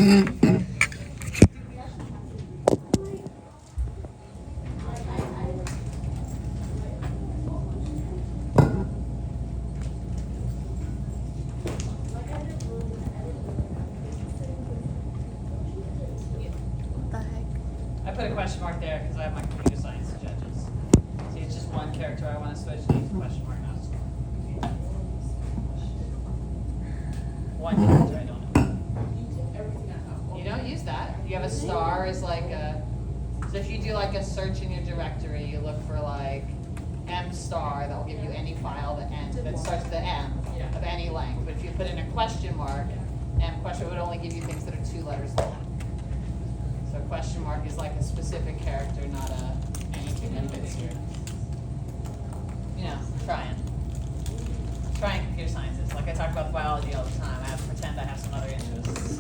I put a question mark there because I have my computer science judges. See, it's just one character I want to switch to use a question mark, not a star. One character I don't know. You don't use that. You have a star as like a, so if you do like a search in your directory, you look for like M star, that will give you any file that starts with the M of any length. But if you put in a question mark, M question would only give you things that are 2 letters long. So question mark is like a specific character, not anything that fits here. You know, trying computer sciences. Like I talk about biology all the time. I have to pretend I have some other interests.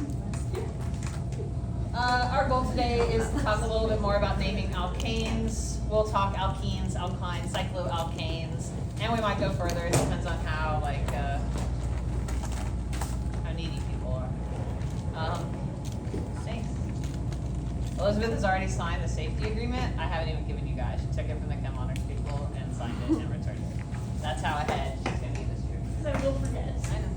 Our goal today is to talk a little bit more about naming alkanes. We'll talk alkenes, alkynes, cycloalkanes, and we might go further. It depends on how needy people are. Thanks. Elizabeth has already signed the safety agreement. I haven't even given you guys. She took it from the Chem honors people and signed it and returned it. That's how ahead she's going to be this year. Because I will forget. I know.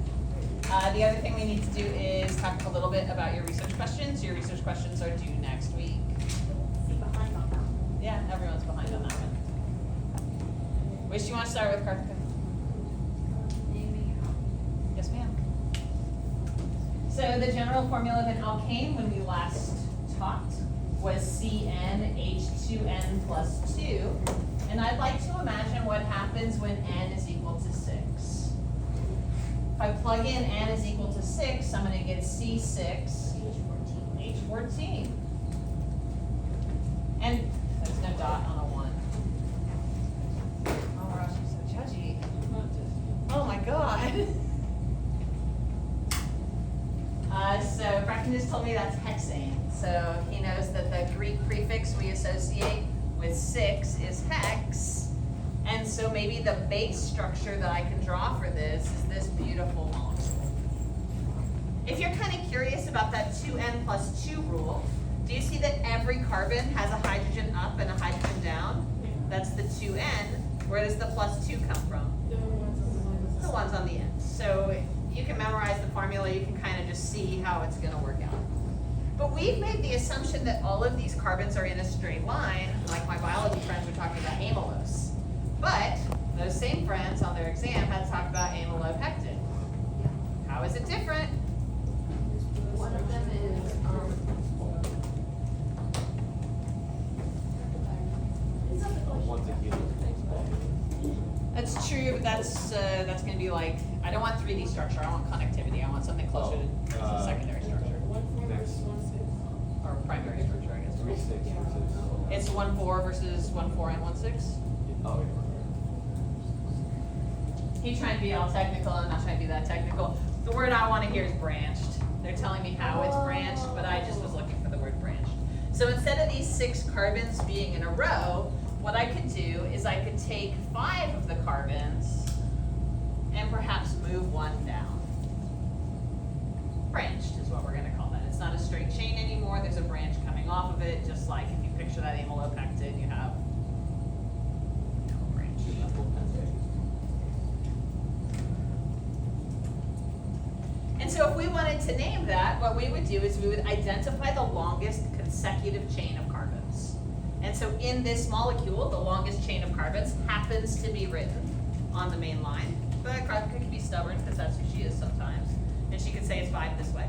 The other thing we need to do is talk a little bit about your research questions. Your research questions are due next week. See behind on that. Yeah, everyone's behind on that one. Which do you want to start with, Karthika? Yes, ma'am. So the general formula of an alkane when we last talked was CnH2n plus 2. And I'd like to imagine what happens when n is equal to 6. If I plug in n is equal to 6, I'm going to get C6, H14. And there's no dot on a 1. Oh my gosh, I'm so judgy. Oh my god. So Bracken just told me that's hexane. So he knows that the Greek prefix we associate with 6 is hex. And so maybe the base structure that I can draw for this is this beautiful molecule. If you're kind of curious about that 2n plus 2 rule, do you see that every carbon has a hydrogen up and a hydrogen down? That's the 2n. Where does the plus 2 come from? The ones on the end. So you can memorize the formula, you can kind of just see how it's going to work out. But we've made the assumption that all of these carbons are in a straight line, like my biology friends were talking about amylose. But those same friends on their exam had to talk about amylopectin. How is it different? One of them is That's true, but that's going to be like, I don't want 3D structure, I want connectivity. I want something closer to secondary structure. Or primary structure, I guess. 3,6. It's 1,4 versus 1,4 and 1,6. Oh, yeah. He's trying to be all technical, I'm not trying to be that technical. The word I want to hear is branched. They're telling me how it's branched, but I just was looking for the word branched. So instead of these 6 carbons being in a row, what I could do is I could take 5 of the carbons and perhaps move one down. Branched is what we're going to call that. It's not a straight chain anymore. There's a branch coming off of it, just like if you picture that amylopectin, you have a branch. And so if we wanted to name that, what we would do is we would identify the longest consecutive chain of carbons. And so in this molecule, the longest chain of carbons happens to be written on the main line. But Karthika can be stubborn because that's who she is sometimes. And she could say it's 5 this way.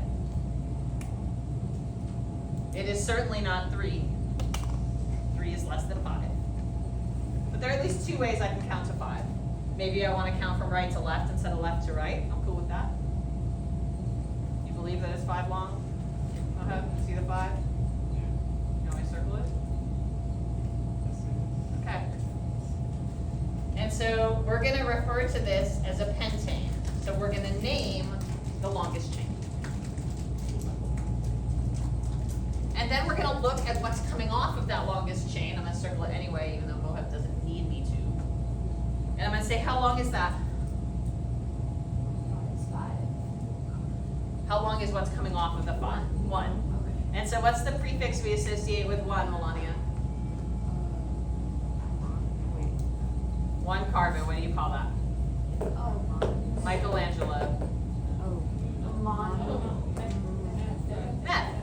It is certainly not 3. 3 is less than 5. But there are at least 2 ways I can count to 5. Maybe I want to count from right to left instead of left to right. I'm cool with that. You believe that it's 5 long? Go ahead, see the 5? You want me to circle it? Okay. And so we're going to refer to this as a pentane. So we're going to name the longest chain. And then we're going to look at what's coming off of that longest chain. I'm going to circle it anyway, even though Mohab doesn't need me to. And I'm going to say, how long is that? it's 5. How long is what's coming off of the 5? 1. Okay. And so what's the prefix we associate with 1, Melania? 1 carbon, what do you call that? Oh, Michelangelo. Meth.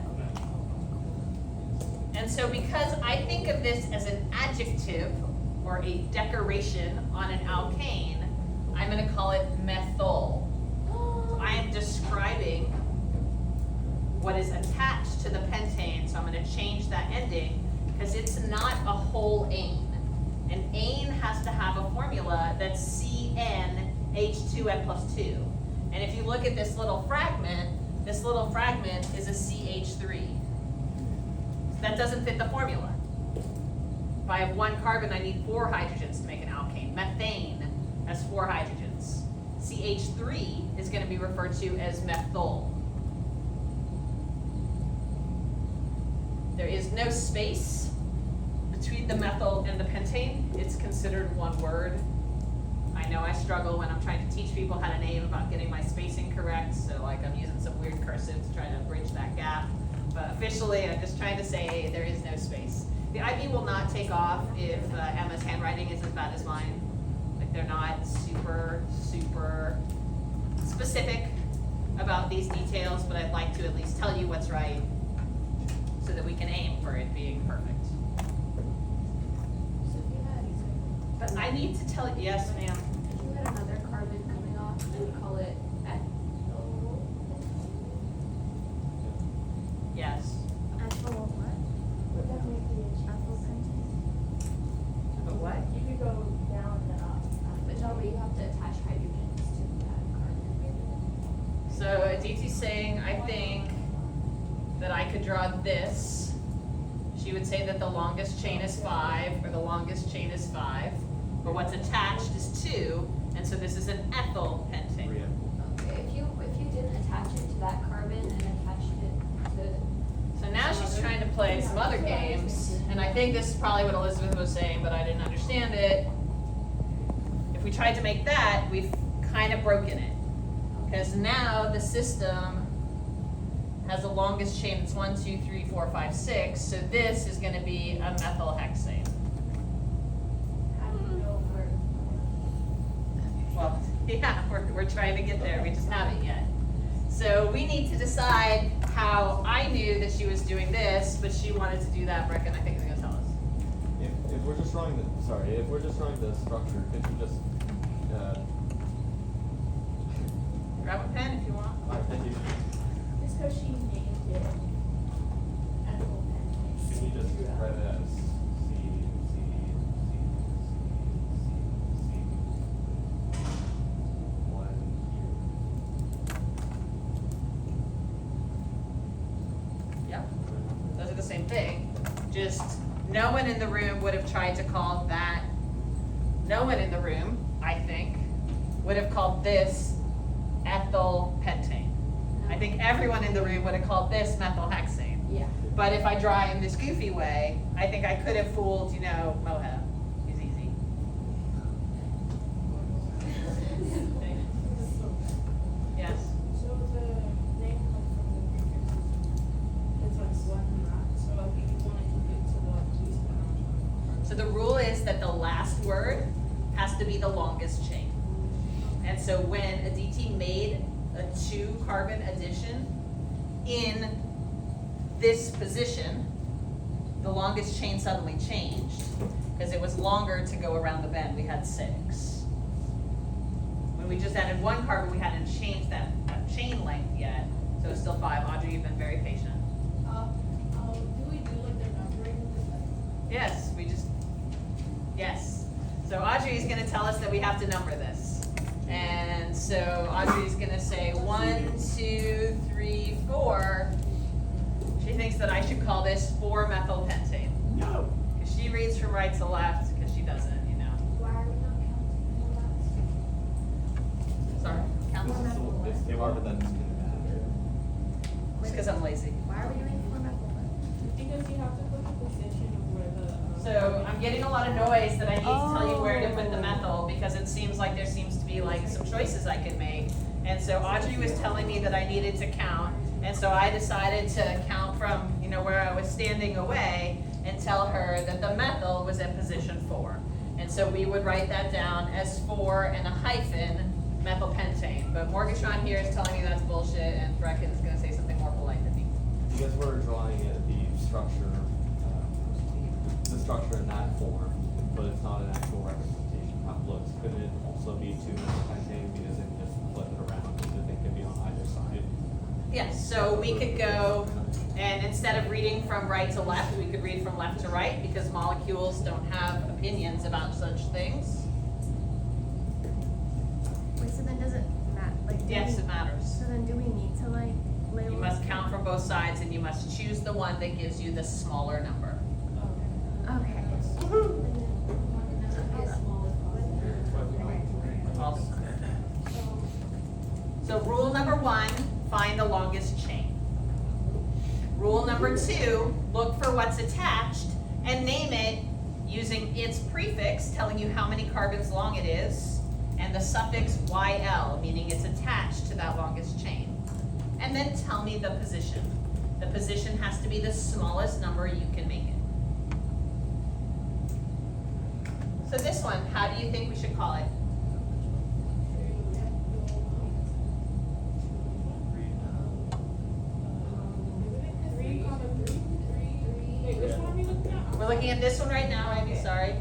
And so because I think of this as an adjective or a decoration on an alkane, I'm going to call it methyl. So I am describing what is attached to the pentane, so I'm going to change that ending because it's not a whole ane. An ane has to have a formula that's CnH2n plus 2. And if you look at this little fragment is a CH3. So that doesn't fit the formula. If I have 1 carbon, I need 4 hydrogens to make an alkane. Methane has 4 hydrogens. CH3 is going to be referred to as methyl. There is no space between the methyl and the pentane. It's considered one word. I know I struggle when I'm trying to teach people how to name about getting my spacing correct, so like I'm using some weird cursive to try to bridge that gap. But officially, I'm just trying to say there is no space. The IB will not take off if Emma's handwriting is as bad as mine. Like they're not super specific about these details, but I'd like to at least tell you what's right so that we can aim for it being perfect. So if you had, But I need to tell you, yes ma'am. if you had another carbon coming off, you would call it ethyl. Yes. Ethyl what? Would that make the Ethyl pentane. But what? You could go down and up. But no, but you have to attach hydrogens to that carbon. So Aditi's saying, I think that I could draw this. She would say that the longest chain is 5, or the longest chain is 5. But what's attached is 2, and so this is an ethyl pentane. Okay, if you didn't attach it to that carbon and attached it to. So now she's trying to play some other games, and I think this is probably what Elizabeth was saying, but I didn't understand it. If we tried to make that, we've kind of broken it. Because now the system has the longest chain, it's 1, 2, 3, 4, 5, 6, so this is gonna be a methylhexane. How do you know where? Well, yeah, we're trying to get there, we just haven't yet. So we need to decide how I knew that she was doing this, but she wanted to do that, Brecken, I think is gonna tell us. If we're just drawing the structure, could you just, Grab a pen if you want. alright, thank you. Just because she named it ethyl pentane. Can you just write it as one Yep, those are the same thing, just no one in the room would have tried to call that, no one in the room, I think, would have called this ethyl pentane. I think everyone in the room would have called this methylhexane. Yeah. But if I draw in this goofy way, I think I could have fooled, Mohab. It's easy. Yes? So the name comes from the prefixes. It's like one and that. So like if you want to keep it to the least amount. So the rule is that the last word has to be the longest chain. And so when Aditi made a 2-carbon addition in this position, the longest chain suddenly changed because it was longer to go around the bend. We had 6. When we just added 1 carbon, we hadn't changed that chain length yet. So it's still 5. Audrey, you've been very patient. Do we do like the numbering with that? Yes, yes. So Audrey's gonna tell us that we have to number this. And so Audrey's gonna say 1, 2, 3, 4. She thinks that I should call this 4-methylpentane. No. Because she reads from right to left, because she doesn't, Why are we not counting Sorry, count. This is the, it's the harder than. Just because I'm lazy. Why are we doing 4-methyl? Because you have to put the position of where the. So I'm getting a lot of noise that I need to tell you where to put the methyl, because it seems like there seems to be like some choices I could make. And so Audrey was telling me that I needed to count, and so I decided to count from, where I was standing away and tell her that the methyl was at position 4. And so we would write that down as 4 and a hyphen methylpentane. But Morgatron here is telling me that's bullshit, and Brecken is going to say something more polite than me. Because we're drawing it, the structure in that form, but it's not an actual representation of how it looks. Could it also be 2 methylpentane because it just flip it around because it can be on either side? Yes, so we could go, and instead of reading from right to left, we could read from left to right because molecules don't have opinions about such things. Wait, so then does it matter? Like, Yes, it matters. So then do we need to like label? You must count from both sides, and you must choose the one that gives you the smaller number. Okay. So rule number 1, find the longest chain. Rule number 2, look for what's attached and name it using its prefix telling you how many carbons long it is, and the suffix YL, meaning it's attached to that longest chain. And then tell me the position. The position has to be the smallest number you can make it. So this one, how do you think we should call it? Wait, which one are we looking at? We're looking at this one right now, Amy, sorry.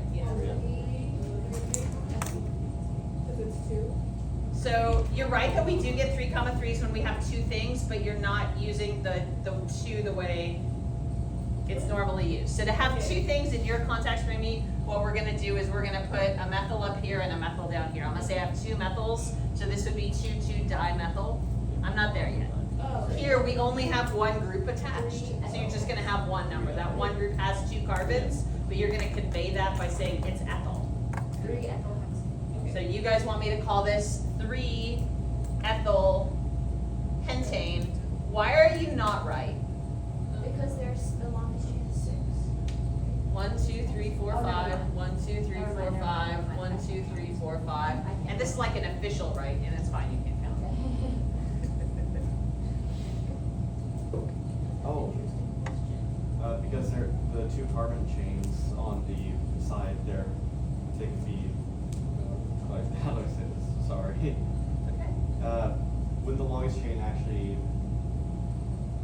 Because it's 2. So you're right that we do get 3,3s when we have 2 things, but you're not using the 2 the way it's normally used. So to have 2 things in your contact string, what we're gonna do is we're gonna put a methyl up here and a methyl down here. I'm gonna say I have 2 methyls, so this would be 2,2-dimethyl. I'm not there yet. Oh. Here, we only have 1 group attached, so you're just gonna have 1 number. That 1 group has 2 carbons, but you're gonna convey that by saying it's ethyl. 3 ethyl hexane. So you guys want me to call this 3-ethyl pentane. Why are you not right? Because there's the longest chain is 6. 1, 2, 3, 4, Oh, never 5. mind. 1, 2, 3, Never 4, mind, 5. never mind. 1, 2, 3, 4, 5. I can't. And this is like an official right, and it's fine, you can count. Oh, because they're the 2 carbon chains on the side there, they can be, like, how do I say this? Sorry. Okay. Would the longest chain actually,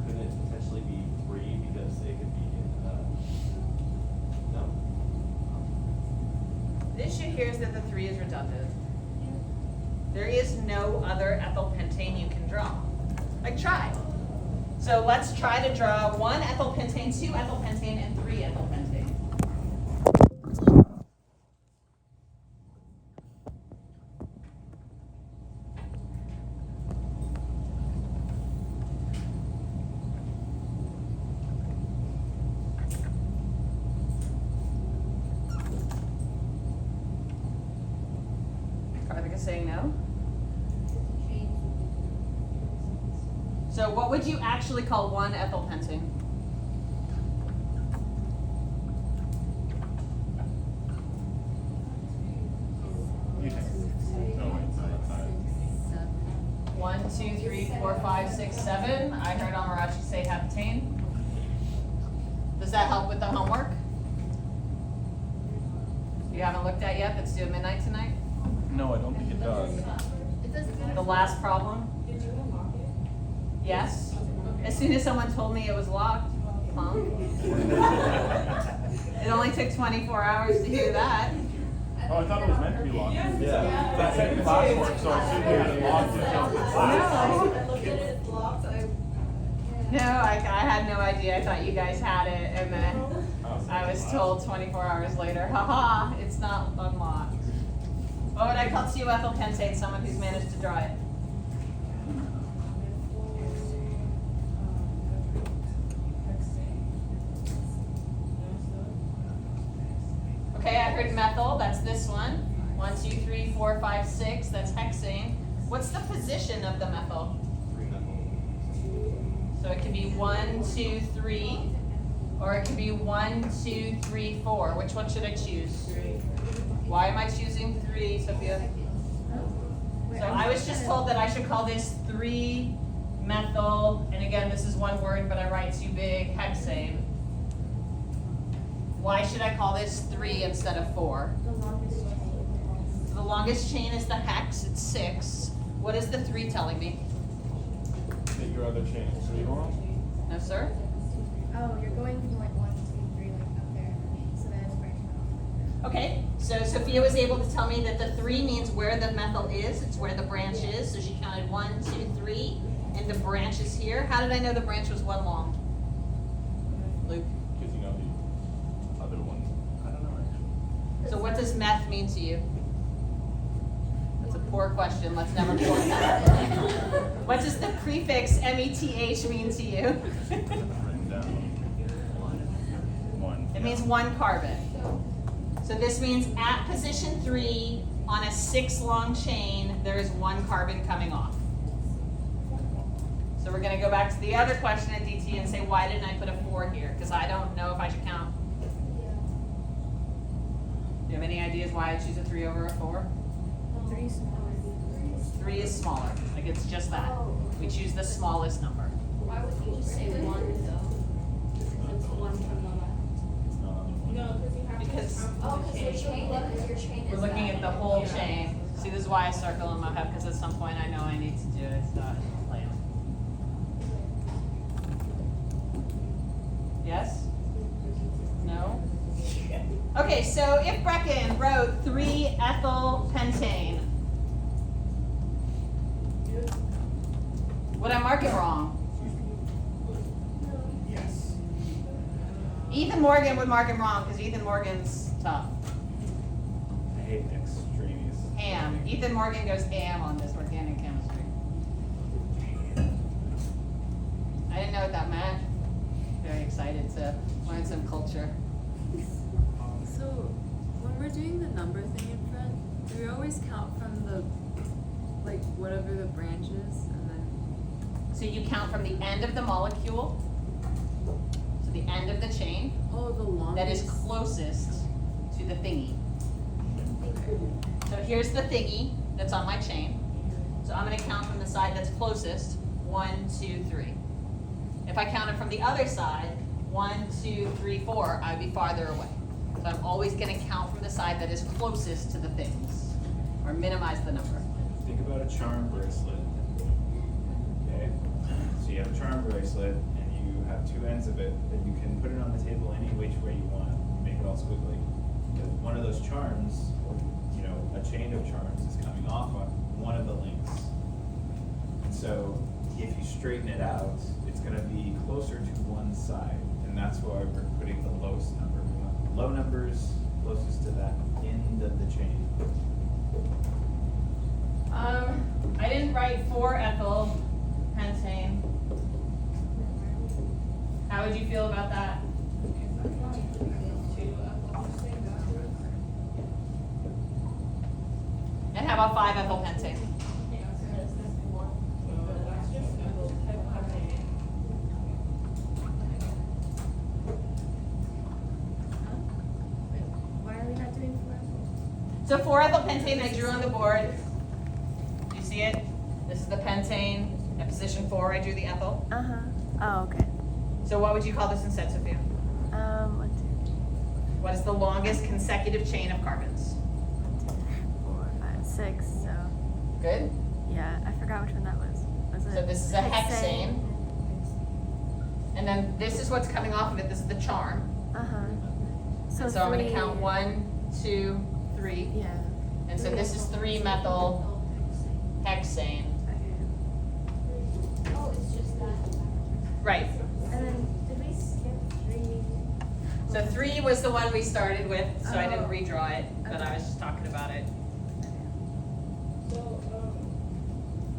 couldn't it potentially be 3 because it could be, no? The issue here is that the 3 is redundant. There is no other ethyl pentane you can draw. Like, try. So let's try to draw 1 ethyl pentane, 2 ethyl pentane, and 3 ethyl pentane. Karthik is saying no. So what would you actually call 1 ethyl pentane? You can. No, wait, no, that's not it. 1, 2, 3, 4, 5, 6, 7. I heard Amarachi say heptane. Does that help with the homework? You haven't looked at yet, that's due at midnight tonight? No, I don't think it does. The last problem? Did you unlock it? Yes. As soon as someone told me it was locked, huh? It only took 24 hours to hear that. Oh, I thought it was meant to be locked. Yeah. That said password, so I assumed you had it locked until the class. I looked at it, it's locked, No, I had no idea. I thought you guys had it, and then I was told 24 hours later, haha, it's not unlocked. What would I call 2 ethyl pentane, someone who's managed to draw it? Okay, I heard methyl, that's this one. 1, 2, 3, 4, 5, 6, that's hexane. What's the position of the methyl? 3 methyl. So it could be 1, 2, 3, or it could be 1, 2, 3, 4. Which one should I choose? Why am I choosing 3, Sophia? Wait, So I was just told that I should call this 3-methyl, and again, this is one word, but I write too big, hexane. Why should I call this 3 instead of 4? The longest chain. So the longest chain is the hex, it's 6. What is the 3 telling me? That your other chain is 3 long? No, sir? Oh, you're going from like 1, 2, 3, like up there, so then it's branching off like that. Okay, so Sophia was able to tell me that the 3 means where the methyl is, it's where the branch is, so she counted 1, 2, 3, and the branch is here. How did I know the branch was 1 long? Luke? Because you know the other one. I don't know actually. So what does meth mean to you? That's a poor question, let's never point that. What does the prefix METH mean to you? Written down. 1. It means 1 carbon. So this means at position 3 on a 6 long chain, there is 1 carbon coming off. So we're gonna go back to the other question at DT and say, why didn't I put a 4 here? Because I don't know if I should count. Do you have any ideas why I choose a 3 over a 4? 3 smaller. 3 is smaller, like it's just that. We choose the smallest number. Why would you just say 1 though? It's 1 from the left. It's not on the one. No, because you have to Because- count Oh, from the because your chain. chain, because your chain is We're looking that. at the whole chain. See, this is why I circle in my head, because at some point I know I need to do it, so I plan. Yes? No? Okay, so if Brecken wrote 3-ethyl pentane, would I mark it wrong? Yes. Ethan Morgan would mark him wrong, because Ethan Morgan's tough. I hate extraneous. Ham. Ethan Morgan goes ham on this organic chemistry. I didn't know what that meant. Very excited to learn some culture. So, when we're doing the number thing in front, do we always count from the, like, whatever the branch is, and then, So you count from the end of the molecule to the end of the chain oh, the longest? that is closest to the thingy. So here's the thingy that's on my chain. So I'm gonna count from the side that's closest, 1, 2, 3. If I counted from the other side, 1, 2, 3, 4, I'd be farther away. So I'm always gonna count from the side that is closest to the things, or minimize the number. Think about a charm bracelet. Okay? So you have a charm bracelet and you have 2 ends of it that you can put it on the table any which way you want. Make it all squiggly. But one of those charms, you know, a chain of charms is coming off on one of the links. And so if you straighten it out, it's gonna be closer to one side. And that's why we're putting the lowest number. We want low numbers closest to that end of the chain. I didn't write 4-ethyl pentane. How would you feel about that? And how about 5-ethyl pentane? Why are we not doing 4? So 4-ethyl pentane I drew on the board. Do you see it? This is the pentane. At position 4, I drew the ethyl. Uh-huh. Oh, okay. So what would you call this instead, Sophia? 1, 2, What is the longest consecutive chain of carbons? 4, 5, 6, so, Good? yeah, I forgot which one that was. Was it? So this is a hexane. And then this is what's coming off of it. This is the charm. Uh-huh. So I'm going to 3. count 1, 2, 3. Yeah. And so this is 3-methyl hexane. Okay. Oh, it's just that. Right. And then, did we skip 3? So 3 was the one we started with, so I didn't Oh. redraw it, but I was just talking about it. So,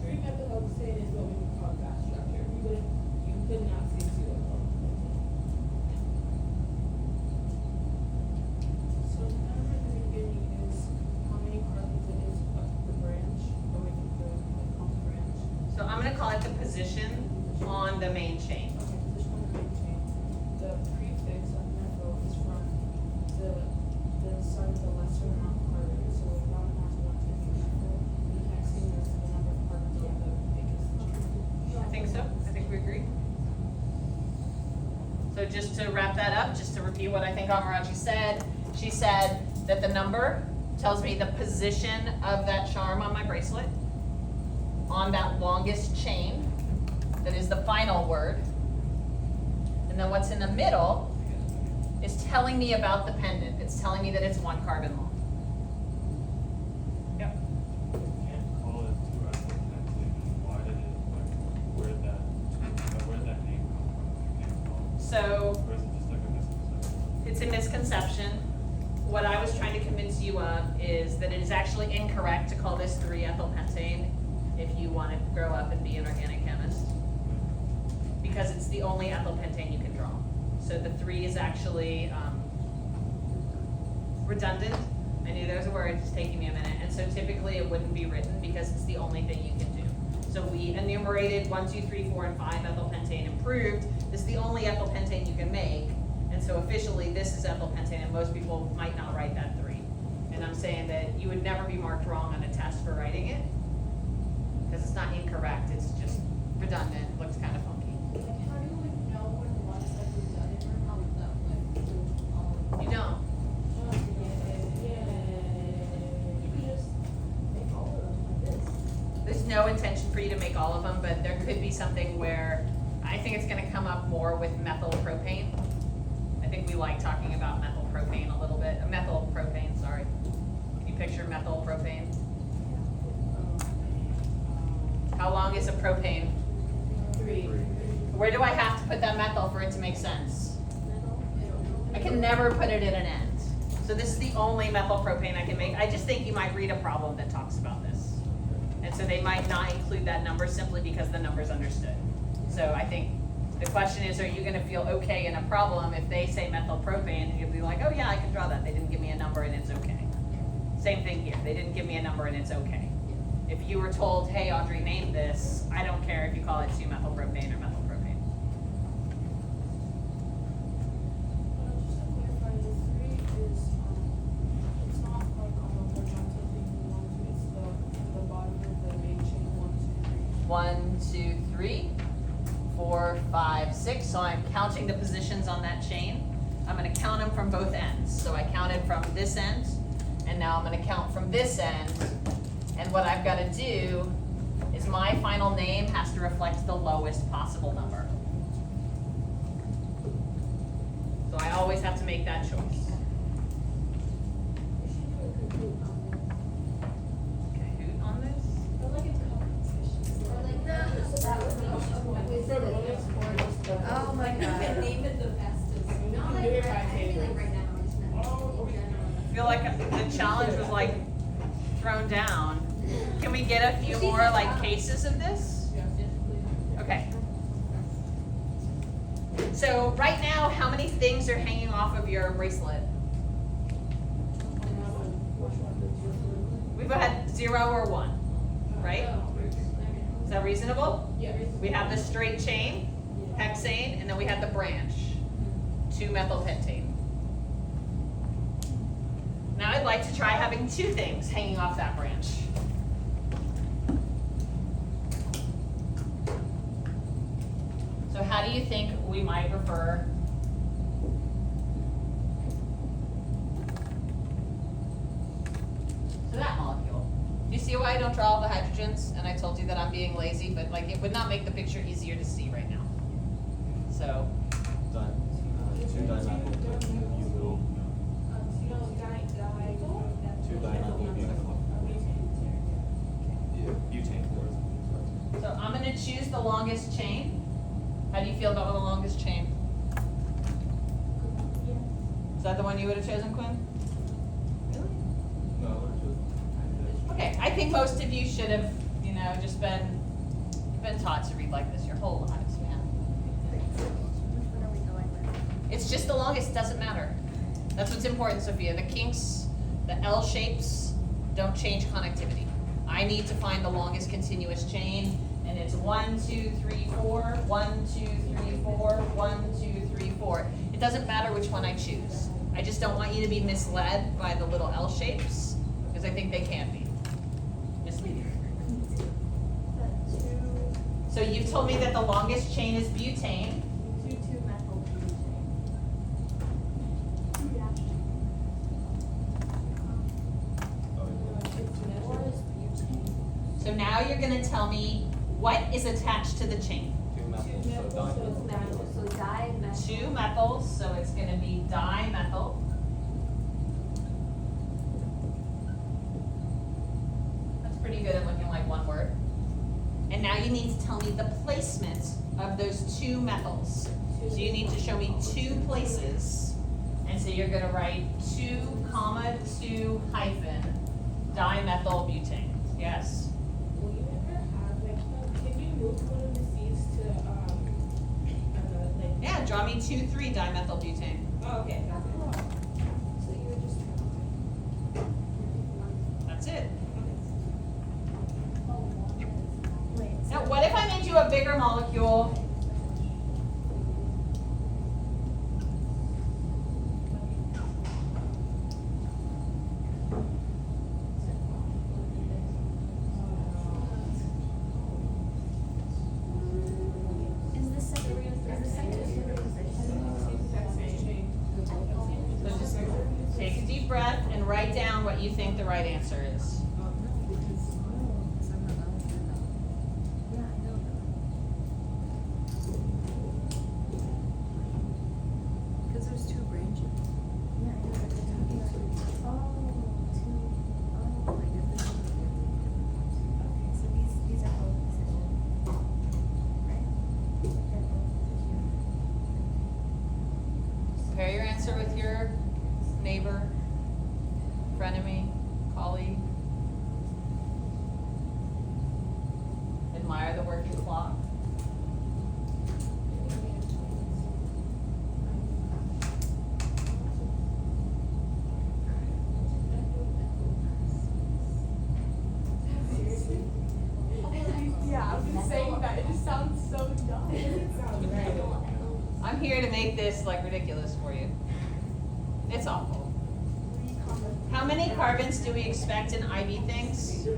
3-methyl-hexane is what we would call that structure. You could not say 2-ethyl. So the number in the beginning is how many carbons it is up the branch, away from the home branch. So I'm going to call it the position on the main chain. Okay, position on the main chain. The prefix of methyl is from the side of the lesser amount of carbon. So if one has 1, 2, 3, 4, and hexane is just to wrap that up, just to repeat what I think Amarachi said, she said that the number tells me the position of that charm on my bracelet, on that longest chain, that is the final word. And then what's in the middle is telling me about the pendant. It's telling me that it's 1 carbon long. Yep. Can't call it 2 ethyl pentane. Why did it, like, where'd that name come from? You can't call it. So Or is it just like a misconception? it's a misconception. What I was trying to convince you of is that it is actually incorrect to call this 3-ethyl pentane if you want to grow up and be an organic chemist, because it's the only ethyl pentane you can draw. So the 3 is actually redundant. I knew there was a word, it's taking me a minute. And so typically it wouldn't be written because it's the only thing you can do. So we enumerated 1, 2, 3, 4, and 5 ethyl pentane and proved this is the only ethyl pentane you can make. And so officially this is ethyl pentane, and most people might not write that 3. And I'm saying that you would never be marked wrong on a test for writing it, because it's not incorrect, it's just redundant, looks kind of funky. Like, how do we know when one is like redundant or not without like doing all of You don't. You can just make all of them like this. There's no intention for you to make all of them, but there could be something where, I think it's gonna come up more with methyl propane. I think we like talking about methyl propane a little bit, methyl propane, sorry. Can you picture methyl propane? How long is a propane? 3. Where do I have to put that methyl for it to make sense? I can never put it in an end. So this is the only methyl propane I can make. I just think you might read a problem that talks about this. And so they might not include that number simply because the number's understood. So I think the question is, are you gonna feel okay in a problem if they say methyl propane, and you'll be like, oh yeah, I can draw that. They didn't give me a number and it's okay. Same thing here. They didn't give me a number and it's okay. If you were told, hey, Audrey, name this, I don't care if you call it 2-methylpropane or methyl propane. Just to clarify, the 3 is, it's not like on the horizontal thing you want to, it's the bottom of the main chain, 1, 2, 3. 1, 2, 3, 4, 5, 6. So I'm counting the positions on that chain. I'm gonna count them from both ends. So I counted from this end, and now I'm gonna count from this end. And what I've gotta do is my final name has to reflect the lowest possible number. So I always have to make that choice. We should do a Kahoot on Okay, who on this? I like it's competition. this. Or like, no, so that would be with the. Oh my You can god. name it the fastest. We Not can like, do it by I feel like favorites. right now, I just meant Oh, in okay. general. I feel like the challenge was like thrown down. Can we get a few more like cases of this? Yes, please. Okay. So right now, how many things are hanging off of your bracelet? We've had 0 or 1, right? Is that reasonable? Yeah. We have the straight chain, hexane, and then we have the branch, 2-methylpentane. Now I'd like to try having 2 things hanging off that branch. So how do you think we might refer to that molecule? Do you see why I don't draw all the hydrogens? And I told you that I'm being lazy, but like it would not make the picture easier to see right now. So, 2-dimethyl butyl. 2-dimethyl butane. so I'm gonna choose the longest chain. How do you feel about the longest chain? Is that the one you would have chosen, Quinn? Really? No, Okay, I think most of you should have, just been taught to read like this your whole lives, man. What are we going with? It's just the longest, doesn't matter. That's what's important, Sophia. The kinks, the L shapes don't change connectivity. I need to find the longest continuous chain, and it's 1, 2, 3, 4, 1, 2, 3, 4, 1, 2, 3, 4. It doesn't matter which one I choose. I just don't want you to be misled by the little L shapes, because I think they can be misleading. So you've told me that the longest chain is butane. 2,2-methyl butane. So now you're gonna tell me what is attached to the chain. Two methyls, so dimethyl. So dimethyl. Two methyls, so it's gonna be dimethyl. That's pretty good at looking like one word. And now you need to tell me the placement of those two methyls. So you need to show me two places. And so you're gonna write 2, 2 hyphen dimethyl butane. Yes? Will you ever have, like, can you move one of the C's to, another, like? Yeah, draw me 2, 3 dimethyl butane. Oh, okay, that's it. So you were just. That's it. Wait, so Now, what if I made you a bigger molecule? is this second position? So just take a deep breath and write down what you think the right answer is. Yeah, I know. Because there's 2 branches. Yeah, I know what you're talking about. Oh, Like if this is okay, so these are both position. Right? Like they're both position. Compare your answer with your neighbor, frenemy, colleague. Admire the working clock. Yeah, I've been saying that, it just sounds so dumb. I'm here to make this like ridiculous for you. It's awful. How many carbons do we expect in IB things?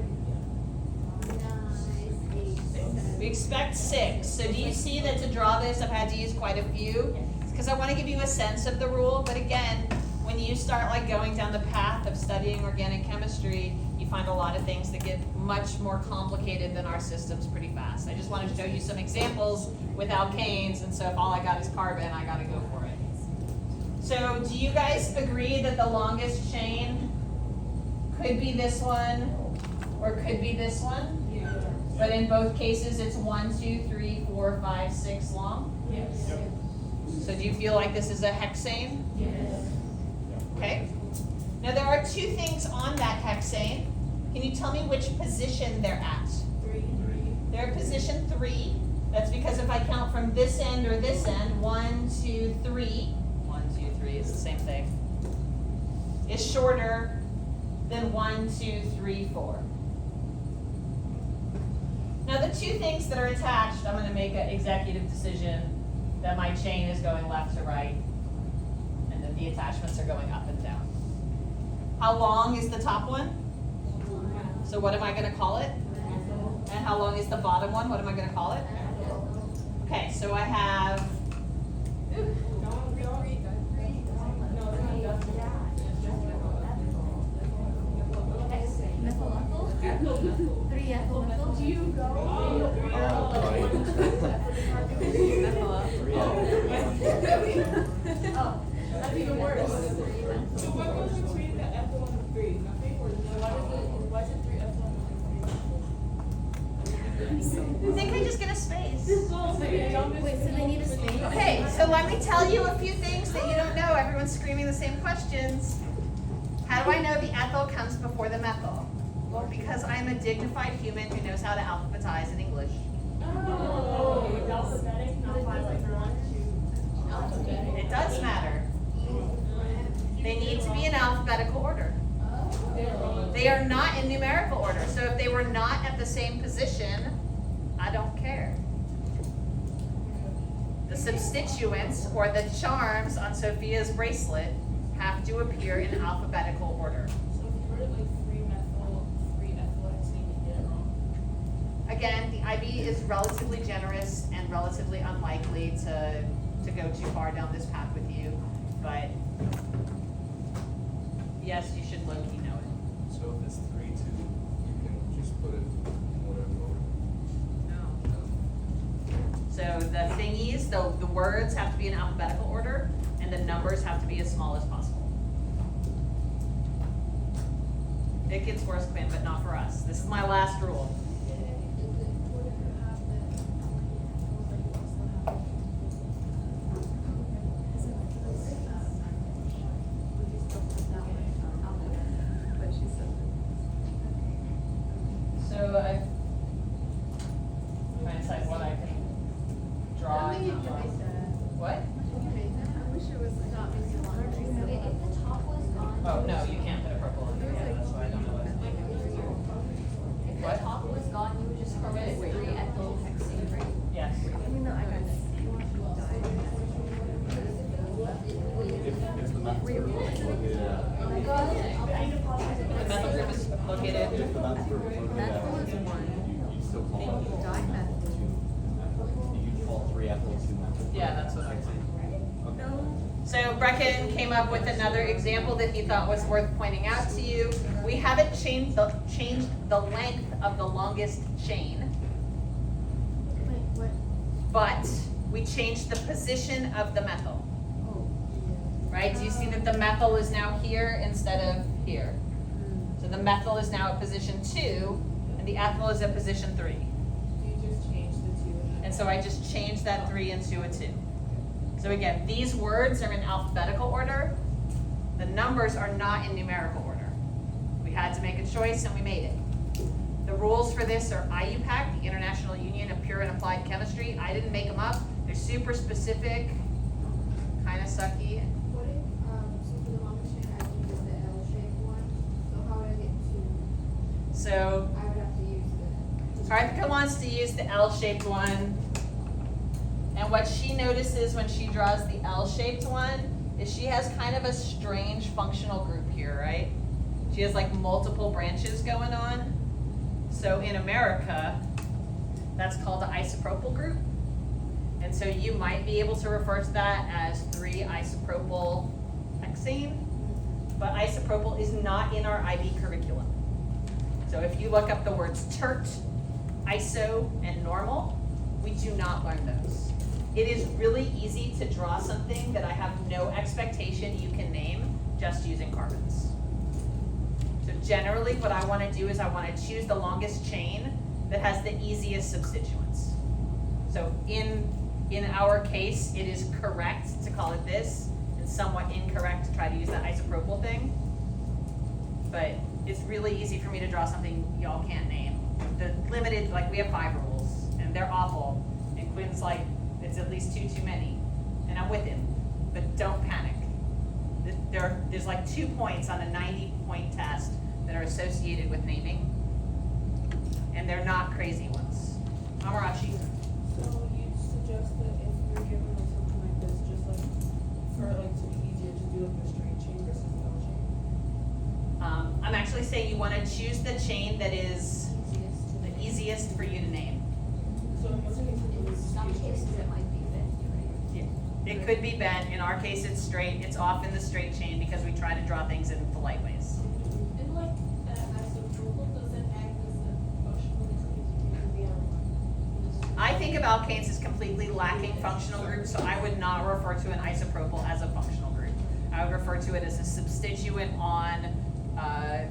We expect 6. So do you see that to draw this, I've had to use quite a few? Because I want to give you a sense of the rule, but again, when you start like going down the path of studying organic chemistry, you find a lot of things that get much more complicated than our systems pretty fast. I just want to show you some examples with alkanes, and so if all I got is carbon, I got to go for it. So do you guys agree that the longest chain could be this one or could be this one? But in both cases, it's 1, 2, 3, 4, 5, 6 long? Yes. So do you feel like this is a hexane? Yes. Okay. Now there are 2 things on that hexane. Can you tell me which position they're at? 3. They're at position 3. That's because if I count from this end or this end, 1, 2, 3. 1, 2, 3 is the same thing. Is shorter than 1, 2, 3, 4. Now the 2 things that are attached, I'm going to make an executive decision that my chain is going left to right and that the attachments are going up and down. How long is the top one? So what am I going to call it? And how long is the bottom one? What am I going to call it? Okay, so I have, Methyl ethyl? 3 ethyl methyl? Do you go? Oh, that's even worse. So what goes between the ethyl and the 3? Nothing, or why is it 3 ethyl and 3? I think I just get a space. Wait, so they need a space? Okay, so let me tell you a few things that you don't know. Everyone's screaming the same questions. How do I know the ethyl comes before the methyl? Well, because I'm a dignified human who knows how to alphabetize in English. Oh, it's alphabetic, not like 1, 2. Alphabetic. It does matter. They need to be in alphabetical order. They are not in numerical order. So if they were not at the same position, I don't care. The substituents or the charms on Sophia's bracelet have to appear in alphabetical order. So if you wrote like 3 methyl, 3 ethyl, I'd say you did it wrong. Again, the IB is relatively generous and relatively unlikely to go too far down this path with you, but yes, you should low-key know it. So if it's 3, 2, you can just put it in the thingies, the words have to be in alphabetical order, and the numbers have to be as small as possible. It gets worse, Quinn, but not for us. This is my last rule. But she said So I'm trying to decide what I can draw. and not draw. What? I wish it was like. Okay, if the top was gone. Oh, no, you can't put a purple in there, yeah, that's why I don't know what it's making. If the What? top was gone, you would just carbon Okay. 3 ethyl hexane, right? Yes. I mean, no, I got it. If the methyl group is located at, The methyl group is located. if the methyl group is located at, Methyl is one. you still call it Dimethyl. you call 3-ethyl 2-methyl. Yeah, that's what I'm saying. Okay. So Brecken came up with another example that he thought was worth pointing out to you. We haven't changed the length of the longest chain, Wait, what? but we changed the position of the methyl. Right? Do you see that the methyl is now here instead of here? So the methyl is now at position 2, and the ethyl is at position 3. You just changed the 2 and And so I just changed that 3 into a 2. So again, these words are in alphabetical order. The numbers are not in numerical order. We had to make a choice and we made it. The rules for this are IUPAC, the International Union of Pure and Applied Chemistry. I didn't make them up. They're super specific, kind of sucky. What if, so for the longest chain, I can use the L-shaped one, so how would I get to, So I would have to use the. Karthika wants to use the L-shaped one. And what she notices when she draws the L-shaped one is she has kind of a strange functional group here, right? She has like multiple branches going on. So in America, that's called the isopropyl group. And so you might be able to refer to that as 3-isopropyl hexane, but isopropyl is not in our IB curriculum. So if you look up the words tert, iso, and normal, we do not learn those. It is really easy to draw something that I have no expectation you can name just using carbons. So generally what I want to do is I want to choose the longest chain that has the easiest substituents. So in our case, it is correct to call it this, and somewhat incorrect to try to use that isopropyl thing. But it's really easy for me to draw something y'all can't name. The limited, like we have 5 rules, and they're awful. And Quinn's like, it's at least 2 too many. And I'm with him, but don't panic. There's like 2 points on a 90-point test that are associated with naming. And they're not crazy ones. Amarachi. So you suggest that if you're given like something like this, just like for it like to be easier to do like a straight chain versus an L chain? I'm actually saying you want to choose the chain that is Easiest to. the easiest for you to name. So in most cases it In was some straight cases, chain. it might be bent, right? It could be bent. In our case, it's straight. It's often the straight chain because we try to draw things in polite ways. And like, isopropyl doesn't act as a functional group, it can be on. I think of alkanes as completely lacking functional groups, so I would not refer to an isopropyl as a functional group. I would refer to it as a substituent on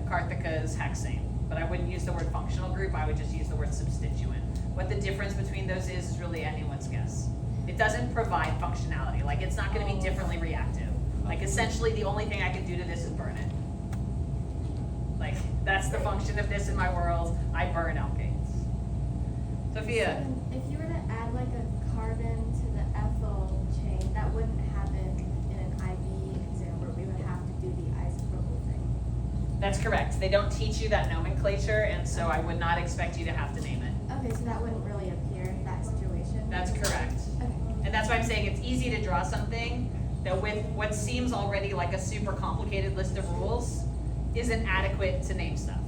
Karthika's hexane. But I wouldn't use the word functional group, I would just use the word substituent. What the difference between those is really anyone's guess. It doesn't provide functionality, like it's not gonna be differently reactive. Like essentially, the only thing I can do to this is burn it. Like, that's the function of this in my world, I burn alkanes. Sophia? So if you were to add like a carbon to the ethyl chain, that wouldn't happen in an IB exam where we would have to do the isopropyl thing. That's correct. They don't teach you that nomenclature, and so I would not expect you to have to name it. Okay, so that wouldn't really appear in that situation? That's correct. Okay. And that's why I'm saying it's easy to draw something that with what seems already like a super complicated list of rules isn't adequate to name stuff.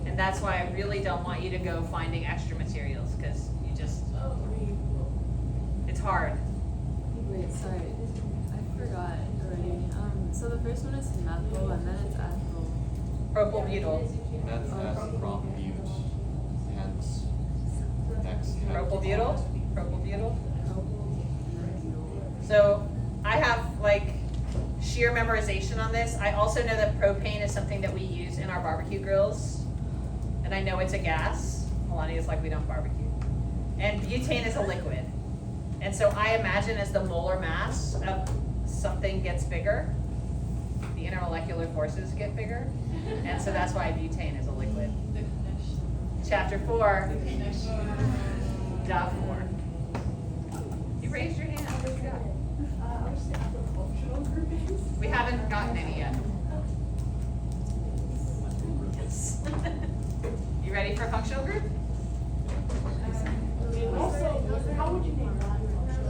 And that's why I really don't want you to go finding extra materials, because you just, it's hard. Wait, sorry, I forgot already. So the first one is methyl and then it's ethyl. Propyl butyl, That's prop bute, hence, hex. propyl butyl, propyl butyl. So I have like sheer memorization on this. I also know that propane is something that we use in our barbecue grills. And I know it's a gas. Melania's like, we don't barbecue. And butane is a liquid. And so I imagine as the molar mass of something gets bigger, the intermolecular forces get bigger. And so that's why butane is a liquid. The connection. Chapter 4, The connection. dot 4. You raised your hand. What you got? Understand what functional groupings. We haven't gotten any yet. Yes. You ready for a functional group? Also, how would you name that?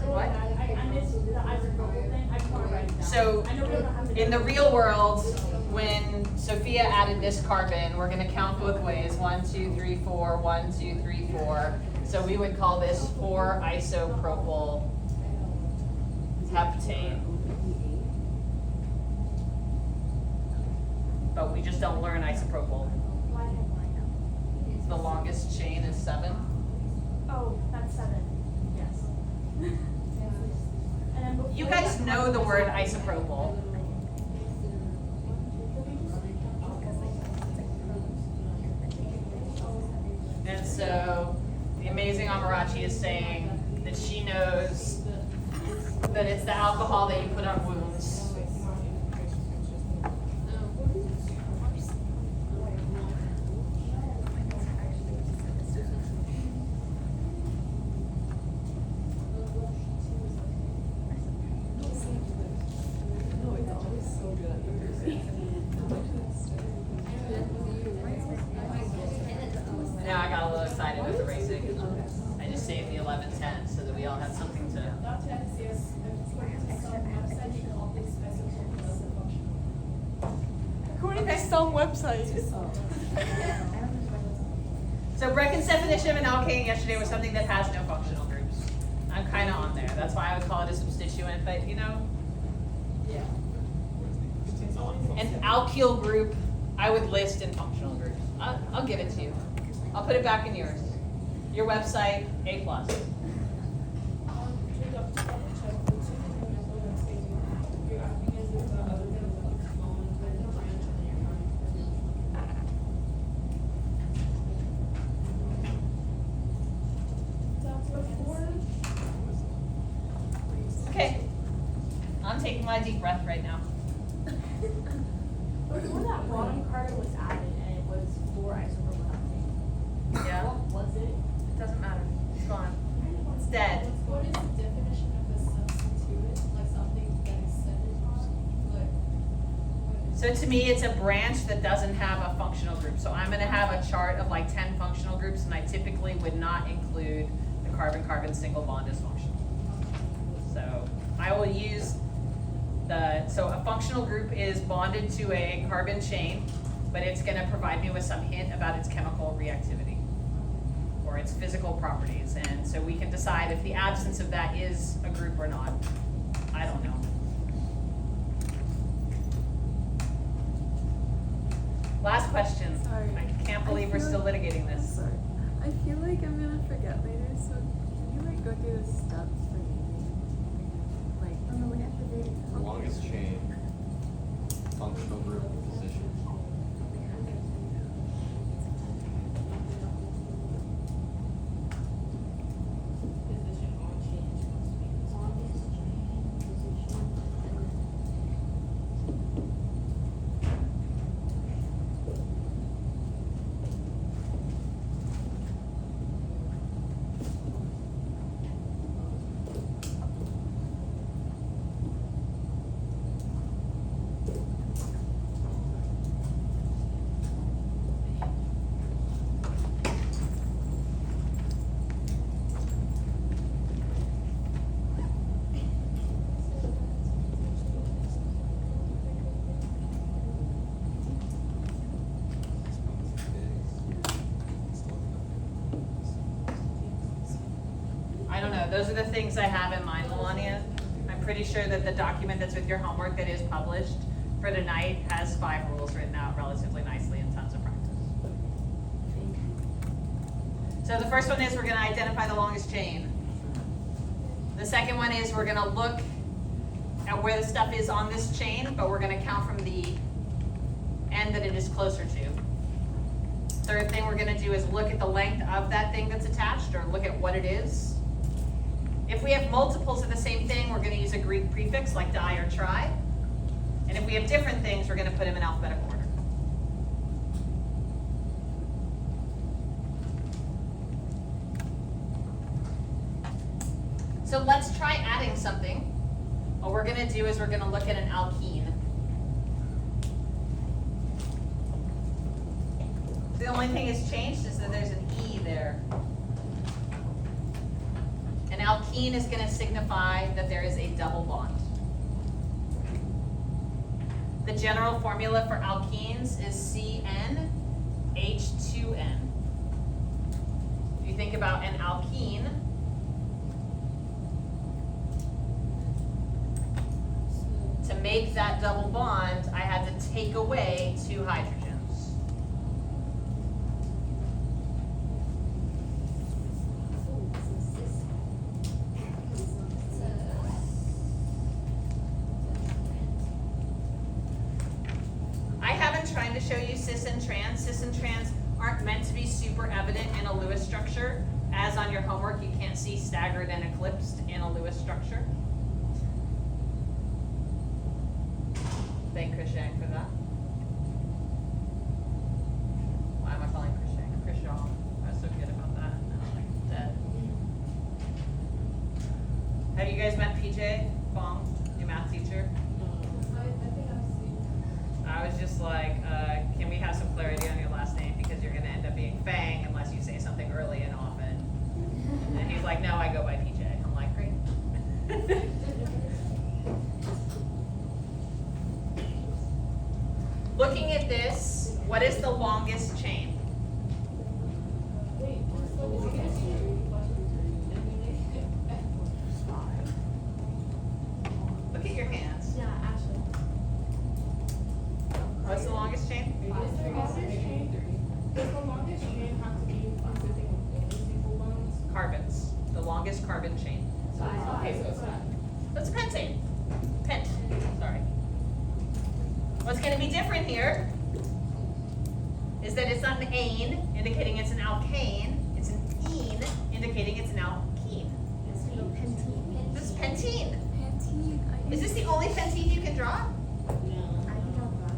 What? I missed the isopropyl thing, I just wanna write it down. So, I know we don't have to. in the real world, when Sophia added this carbon, we're gonna count both ways, 1, 2, 3, 4, 1, 2, 3, 4. So we would call this 4-isopropyl heptane. But we just don't learn isopropyl. The longest chain is 7. Oh, that's 7, yes. And then before You guys that- know the word isopropyl. And so the amazing Amarachi is saying that she knows that it's the alcohol that you put on wounds. Now I got a little excited with the racing. I just saved the 11:10 so that we all had something to. Dr. X says, according to some websites, all these specific as a functional. According to some websites. So Brecken's definition of an alkane yesterday was something that has no functional groups. I'm kind of on there. That's why I would call it a substituent, but you know. Yeah. An alkyl group, I would list in functional groups. I'll give it to you. I'll put it back in yours. Your website, A+. Okay. I'm taking my deep breath right now. Before that bottom carbon was added and it was 4-isopropyl heptane. Yeah. What was it? It doesn't matter. It's gone. It's dead. What is the definition of a substituent, like something that is centered on, like? So to me, it's a branch that doesn't have a functional group. So I'm gonna have a chart of like 10 functional groups, and I typically would not include the carbon-carbon single bond as functional. So I will use so a functional group is bonded to a carbon chain, but it's gonna provide me with some hint about its chemical reactivity or its physical properties. And so we can decide if the absence of that is a group or not. I don't know. Last question. Sorry. I can't believe we're feel still like- litigating I'm this. sorry. I feel like I'm gonna forget later, so can you like go through the steps for naming? Like, Longest chain, functional group, position. Position on change must be. I don't know, those are the things I have in mind, Melania. I'm pretty sure that the document that's with your homework that is published for tonight has 5 rules written out relatively nicely and tons of practice. So the first one is we're gonna identify the longest chain. The second one is we're gonna look at where the stuff is on this chain, but we're gonna count from the end that it is closer to. Third thing we're gonna do is look at the length of that thing that's attached, or look at what it is. If we have multiples of the same thing, we're gonna use a Greek prefix like di or tri. And if we have different things, we're gonna put them in alphabetical order. So let's try adding something. What we're gonna do is we're gonna look at an alkene. The only thing that's changed is that there's an E there. An alkene is gonna signify that there is a double bond. The general formula for alkenes is CnH2n. If you think about an alkene, to make that double bond, I had to take away 2 hydrogens. I haven't tried to show you cis and trans. Cis and trans aren't meant to be super evident in a Lewis structure. As on your homework, you can't see staggered and eclipsed in a Lewis structure. Thank Chris Yang for that. Why am I calling Chris Yang? Chris Yang. I was so good about that. Now I'm like dead. Have you guys met PJ Fong, your math teacher? I think I've seen. I was just like, can we have some clarity on your last name because you're gonna end up being Fang unless you say something early and often. And he's like, no, I go by PJ. I'm like, great. Looking at this, what is the longest chain? Wait, what's the longest? Look at your hands. Yeah, actually. What's the longest chain? Does the longest chain have to be consisting of only single bonds? Carbons. The longest carbon chain. Okay, so it's not. That's a pentane. Pent, sorry. What's gonna be different here is that it's not an ane, indicating it's an alkane. It's an ene, indicating it's an alkene. It's a pentene. This is pentene. Pantene. Is this the only pentene you can draw? I can draw that.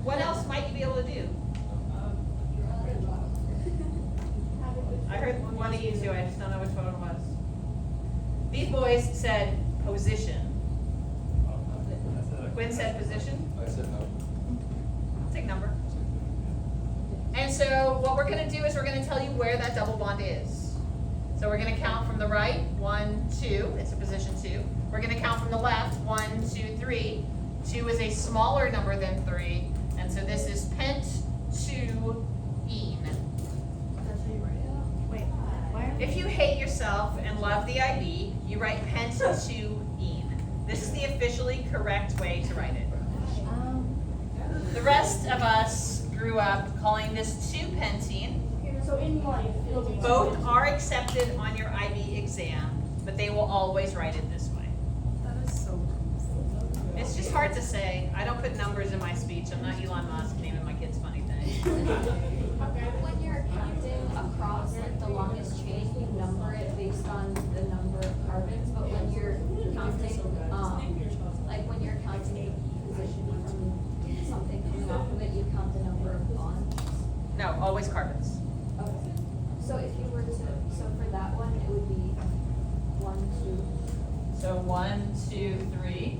What else might you be able to do? I heard one of you two, I just don't know which one it was. These boys said position. Quinn said position. I said no. I'll take number. And so what we're gonna do is we're gonna tell you where that double bond is. So we're gonna count from the right, 1, 2, it's a position 2. We're gonna count from the left, 1, 2, 3. 2 is a smaller number than 3, and so this is pent 2-ene. Wait, why are If you hate yourself and love the IB, you write pent 2-ene. This is the officially correct way to write it. The rest of us grew up calling this 2-pentene. So in life, it'll be. Both are accepted on your IB exam, but they will always write it this way. That is so gross. It's just hard to say. I don't put numbers in my speech. I'm not Elon Musk naming my kids funny things. When you're counting across like the longest chain, you number it based on the number of carbons, but when you're counting, like when you're counting the position from something coming off of it, you count the number of bonds. No, always carbons. Okay. So if you were to, so for that one, it would be 1, 2, So 1, 2, 3,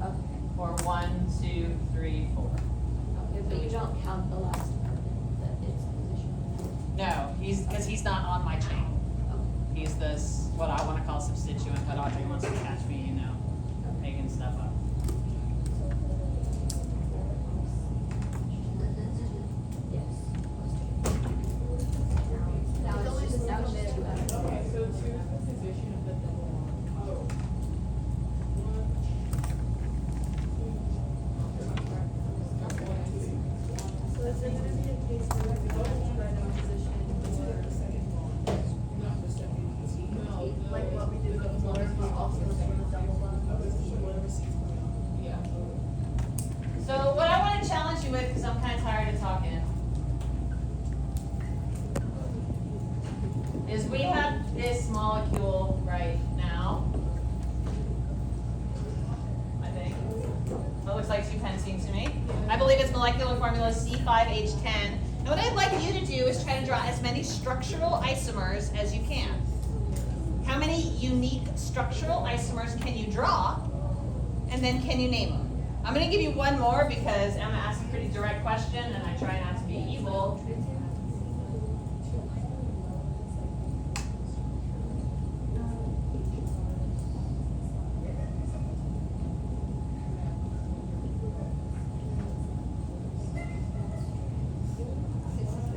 okay. or 1, 2, 3, 4. Okay, but you don't count the last carbon that it's positioned. No, because he's not on my chain. Okay. He's this, what I want to call substituent, but Audrey wants to catch me, you know, making stuff up. Yes. Now it's just now it's 2 out of Okay, so 2 is the position of the double bond. Oh. 1, 2. So it's gonna be a case where the double bond right now position This is or the second bond, not the second. No. like what we did before, but also molecule right now. I think. That looks like 2-pentene to me. I believe its molecular formula is C5H10. And what I'd like you to do is try to draw as many structural isomers as you can. How many unique structural isomers can you draw? And then can you name them? I'm going to give you one more because Emma asked a pretty direct question and I try not to be evil.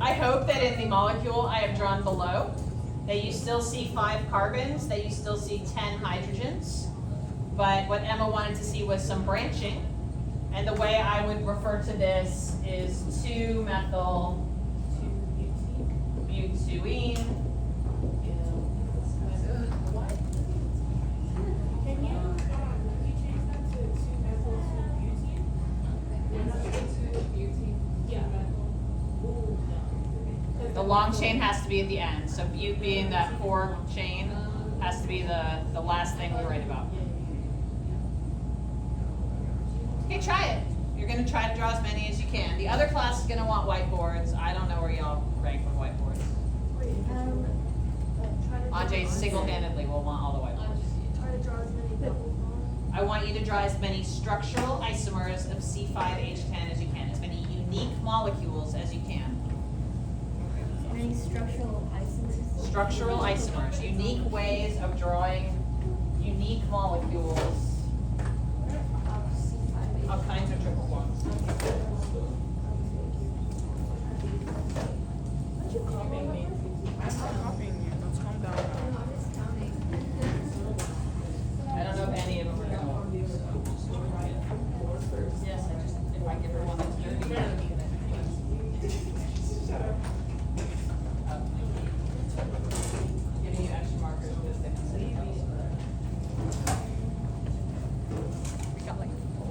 I hope that in the molecule I have drawn below that you still see 5 carbons, that you still see 10 hydrogens. But what Emma wanted to see was some branching. And the way I would refer to this is 2-methyl-butene. Can you change that to 2-methyl-butene? Yeah. The long chain has to be at the end. So bute being that 4 chain has to be the last thing we write about. Okay, try it. You're going to try to draw as many as you can. The other class is going to want whiteboards. I don't know where y'all rank with whiteboards. Andre single-handedly will want all the whiteboards. Try to draw as many double bonds. I want you to draw as many structural isomers of C5H10 as you can, as many unique molecules as you can. Many structural isomers. Structural isomers, unique ways of drawing unique molecules. All kinds of triple bonds. I'm not copying you. Let's calm down. I don't know if any of them are gonna work. Yes, I just, if I give her one that's dirty. Shut up. Giving you extra markers because they can see. We got like 4.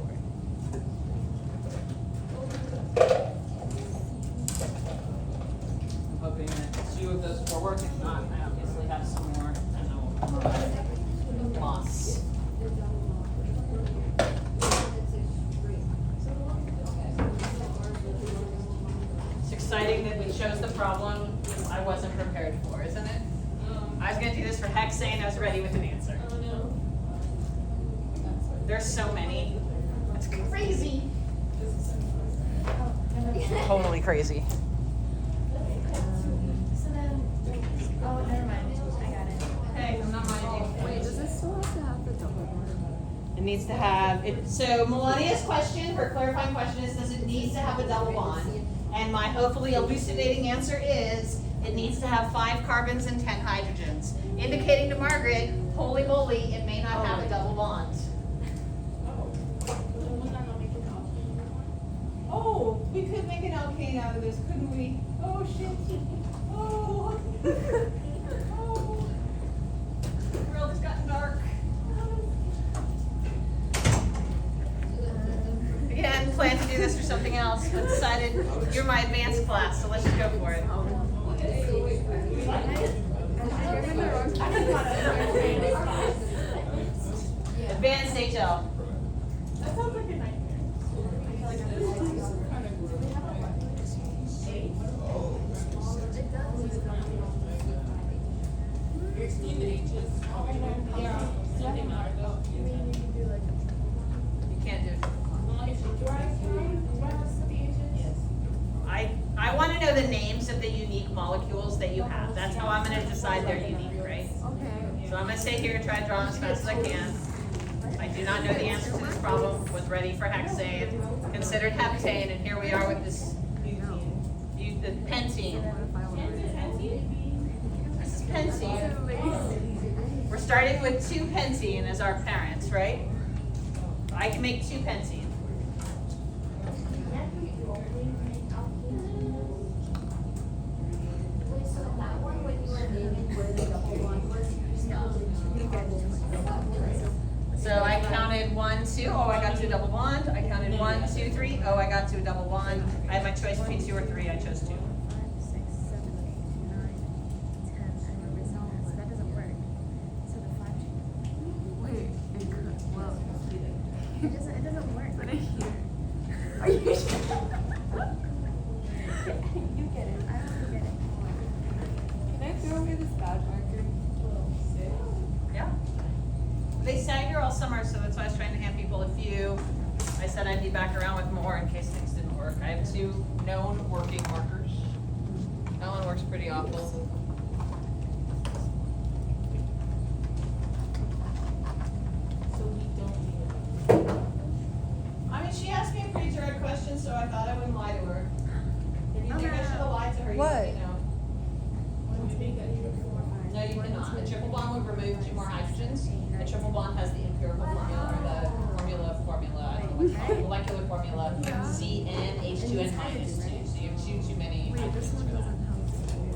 I'm hoping that 2 of those 4 work. If not, I obviously have some more and I will provide loss. It's exciting that we chose the problem I wasn't prepared for, isn't it? I was gonna do this for hexane, I was ready with an answer. There's so many. It's crazy. Totally crazy. So then, oh, never mind. I got it. Hey, I'm not minding. Wait, does this still have to have the double bond? It needs to have, so Melania's question, her clarifying question is, does it need to have a double bond? And my hopefully elucidating answer is, it needs to have 5 carbons and 10 hydrogens. Indicating to Margaret, holy moly, it may not have a double bond. Oh, we could make an alkane out of this, couldn't we? Oh, shit. Oh. Oh. The world has gotten dark. Again, planned to do this for something else, but decided you're my advanced class, so let's just go for it. Advanced HL. That sounds like a nightmare. You're explaining the H's. Yeah. Nothing matters though. You can't do it. Do I have the H's? Yes. I want to know the names of the unique molecules that you have. That's how I'm going to decide they're unique, right? Okay. So I'm going to sit here and try to draw them as fast as I can. I do not know the answer to this problem. Was ready for hexane, considered heptane, and here we are with this pentene. This is pentene. We're starting with 2-pentene as our parents, right? I can make 2-pentene. So I counted 1, 2, oh, I got to a double bond. I counted 1, 2, 3, oh, I got to a double bond. I had my choice between 2 or 3, I chose 2. 5, 6, 7, 8, 9, 10. I remember that doesn't work. do this bad marker? Yeah. They sat here all summer, so that's why I was trying to hand people a few. I said I'd be back around with more in case things didn't work. I have 2 known working markers. That one works pretty awful. So we don't need it. I mean, she asked me a pretty direct question, so I thought I wouldn't lie to her. If you think I should have lied to her, you let me know. Maybe get you No, you cannot. A triple bond would remove 2 more hydrogens. A triple bond has the empirical formula, or the formula, I don't know what it's called, molecular formula, CnH2n minus 2. So you have too many Wait, this hydrogens one for that. doesn't have 4.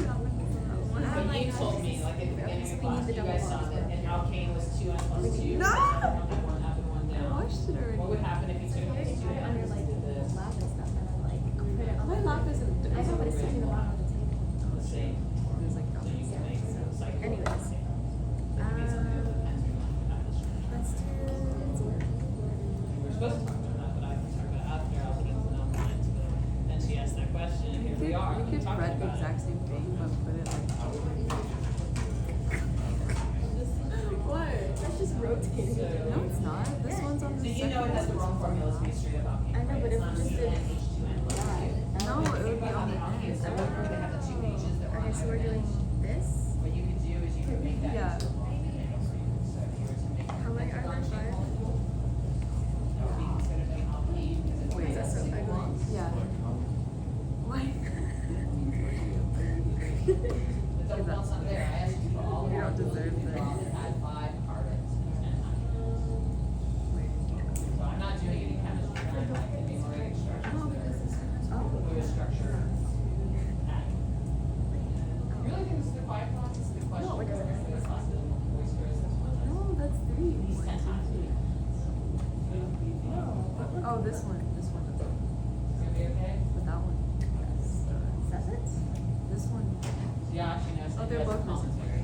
That one doesn't have 1. But you told me, like at the beginning of class, you guys saw that an alkane was 2n plus 2. No! One up and one I down. watched it already. What would happen if you took Put these it 2 on your ends like to this? lap and stuff, and then like put it on. My lap isn't. I know, but it's sitting at the bottom of the table. The same. There's like So you can make cycle. Anyways. That means something that depends on Let's do. We're supposed to talk about that, but I can talk about it after. I'll get into number 9 today. Then she asked that question, and here we are. You could talking write the about it. exact same thing, but put it like. What? That's just rotating. No, it's not. This one's on So the you second. know it has the wrong formulas to be straight up alkane, I know, right? but It's if not we just did CnH2n plus 2. No, it would be But on the alkanes, end. they're remember they have the 2 H's that were on Okay, so we're either doing end. this. What you could do is you could make that Yeah. into a molecule. So if you were to make How many a are there? Garnier 5? molecule, that would be considered an alkane because it's Wait, got that's so 6 ugly. bonds. Yeah. Why? The double bond's not there. I asked you for all You don't molecules deserve you this. draw that had 5 carbons and 10 hydrogens. So I'm not doing any chemistry. I'm like enumerating structures. Or structure. Ag. You really think this is the quiet class? This is the question. No, it doesn't. The class that boisterous is one. No, that's 3. These 10 times. Oh, this one. This one. It's gonna be okay? But that one. Says it? This one. Yeah, she knows. Oh, they're That's a both missing. commentary.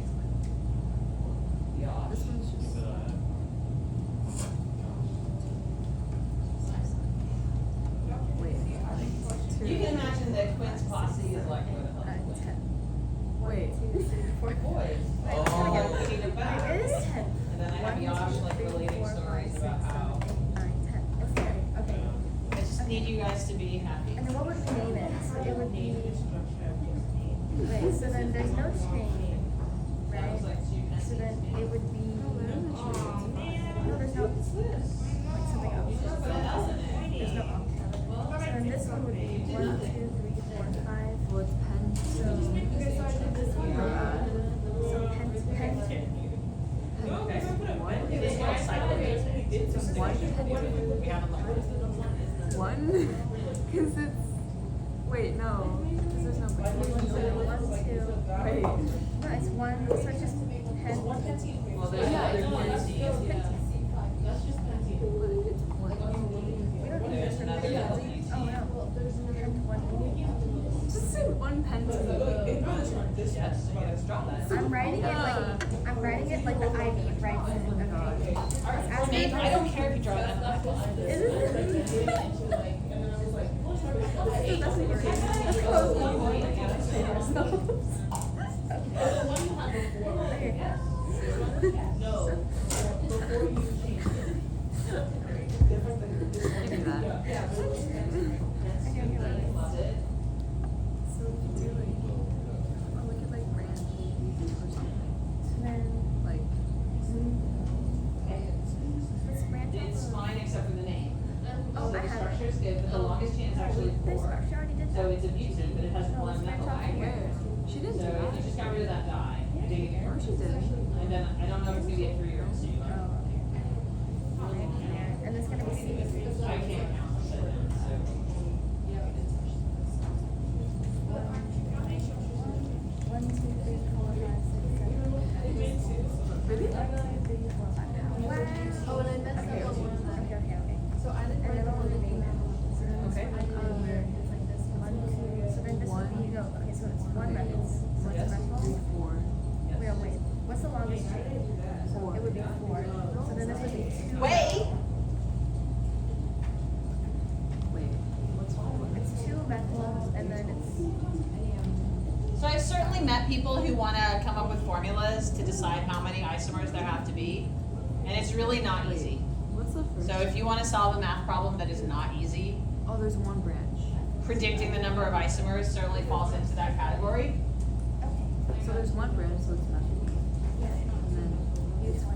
Yeah. This one's just. Wait. You can imagine that Quinn's posse is like where the hell is Quinn? 10. Wait. 1, 2, 3, 4. Boys. Wait, it's gonna get Oh, Peter back. It is 10. And then I have 1, Yosh 2, like 3, relating 4, 5, stories 6, about 7, how 8, 9, 10. It's 10. Okay. I just need you guys to be happy. And then what would we name it? So it would be. Wait, so then there's no chain, That was right? like 2 So then it would be. No, there's no. Like something else. What else in it? There's no octave. So then this one would be 1, 2, 3, 4, 5. Well, it's pen. So. Okay, so I did this one. So pen. Okay. One. This one cycle. One pen. We haven't learned. One? Because it's. Wait, no. Because there's no So 1, 2. Wait. No, it's 1. So it's just pen. Well, there's Yeah, other it's quantities. That's just plenty. But it's one. We don't need There's this for another the yellow pen. thing. Oh no. Pen 1. Just say one pen to me. Yes, so you gotta draw that. I'm writing it like the IV writes it. Okay. Ask me. I don't care if you draw that in black line. Is it? That's what you're That's close. Okay. No. Before you change it. Give me that. Love it. So we could do like. Oh, we could like branch or something. Then Like. let's branch It's off. fine except for the name. Oh, So I the have structure is it. good, but the longest chain is actually This 4. she already did So that. it's a butane, but it has No, one let's methyl branch off ag. Where? She So didn't do if you that. just got rid of that dye, dig it Or here. she did. And then I don't know if it's gonna be a 3 or a 2. Oh, okay. And it's gonna be C. I can't count. So. One, two, three, four, five, six, 7, 8. Really? 1, 2, 3, 4, 5. Wow. Oh, and I messed Okay, up on one of them. okay. So I didn't And write then the what would we name it? So then Okay. this would be weird. It's like this. 1, 2. So then this would be no. Okay, so it's 1 methyl. So it's Yes. methyl. 3, 4. Wait. What's the longest chain? 4. It would be 4. So then this would be 2. Wait! Wait. actually met people who want to come up with formulas to decide how many isomers there have to be, and it's really not easy. What's the first? So if you want to solve a math problem that is not easy, Oh, there's one branch. predicting the number of isomers certainly falls into that category. So there's one branch, so it's nothing. And then it's 4,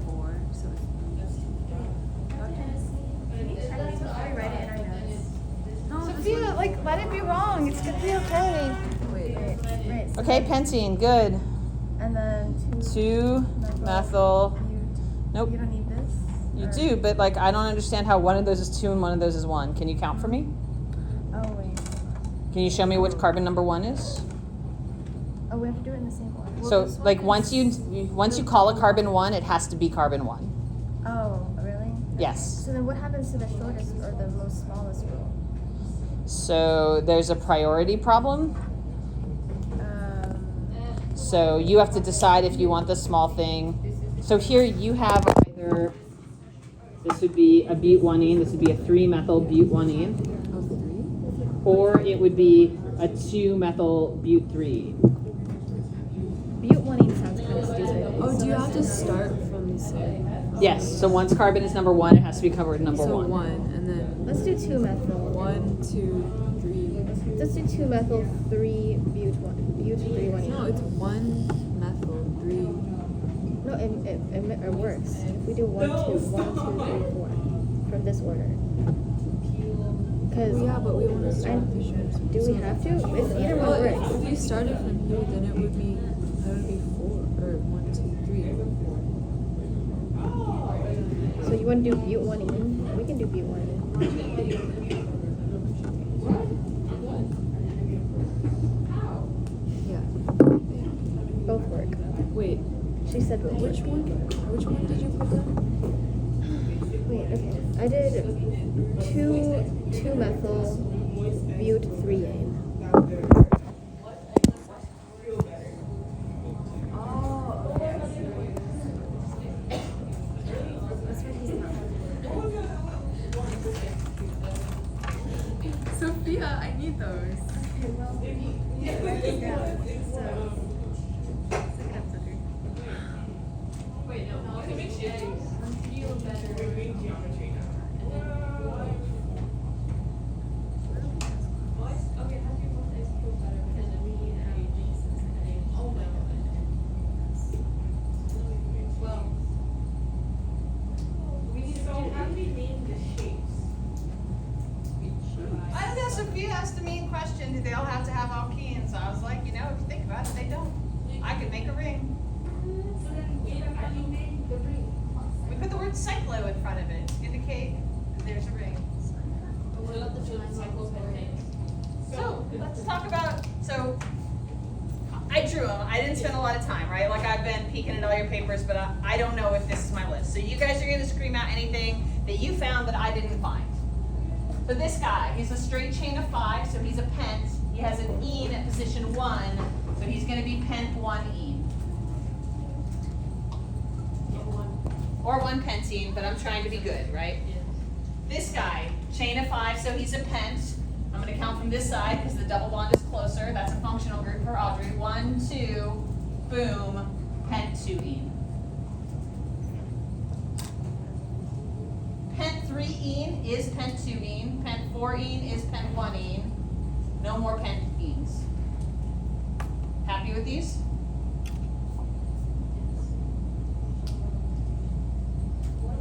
so it's That's what we write it in our notes. no. this Sophia, one- like, let it be wrong. It's gonna be okay. Wait. Right. So Okay, pentene, good. And then 2-methyl. Nope. You don't need this? You Or- do, but like, I don't understand how one of those is 2 and one of those is 1. Can you count for me? Oh, wait. Can you show me which carbon number 1 is? Oh, we have to do it in the same order. Well, So this one like is- once you call a carbon 1, it has to be carbon 1. Oh, really? Yes. So then what happens to the shortest or the most smallest row? So there's a priority problem. Um, So you have to decide if you want the small thing. So here you have either, this would be a butene, this would be a 3-methyl butene, Oh, 3? or it would be a 2-methyl but3. Butyl sounds kind of stupid. Oh, do you have to start from the side? Yes, so once carbon is number 1, it has to be covered number So 1. 1, and then Let's do 2-methyl. 1, 2, 3. Let's do 2-methyl 3-but3-1. No, it's 1-methyl 3. No, it works. If we do 1, 2, 1, 2, 3, 4 from this order. Because Yeah, but we want to start with the shortest. do we have to? It's either one Well, works. if you started from here, then it would be 4 or 1, 2, 3. So you want to do but1? We can do but1. Yeah. Both work. Wait, She said both work. which one did you put down? Wait, okay. I did 2-methyl but3ane. That's what he's not. Sophia, I need those. Wait, no, you can make shit. Feel better. Okay, how do you want this to feel better? Because of me and oh my god. Well, we need to how do we name the shapes? I don't know, Sophia asked a mean question, do they all have to have alkenes? I was like, if you think about it, they don't. I could make a ring. So then, how do you name the ring? We put the word cyclo in front of it to indicate that there's a ring. What about the cyclopentane? So let's talk about, so I drew them. I didn't spend a lot of time, right? Like I've been peeking at all your papers, but I don't know if this is my list. So you guys are gonna scream out anything that you found that I didn't find. So this guy, he's a straight chain of 5, so he's a pent. He has an ene at position 1, so he's gonna be pent 1-ene. Or 1 pentene, but I'm trying to be good, right? This guy, chain of 5, so he's a pent. I'm gonna count from this side because the double bond is closer. That's a functional group for Audrey. 1, 2, boom, pent 2-ene. Pent 3-ene is pent 2-ene. Pent 4-ene is pent 1-ene. No more pent-enes. Happy with these?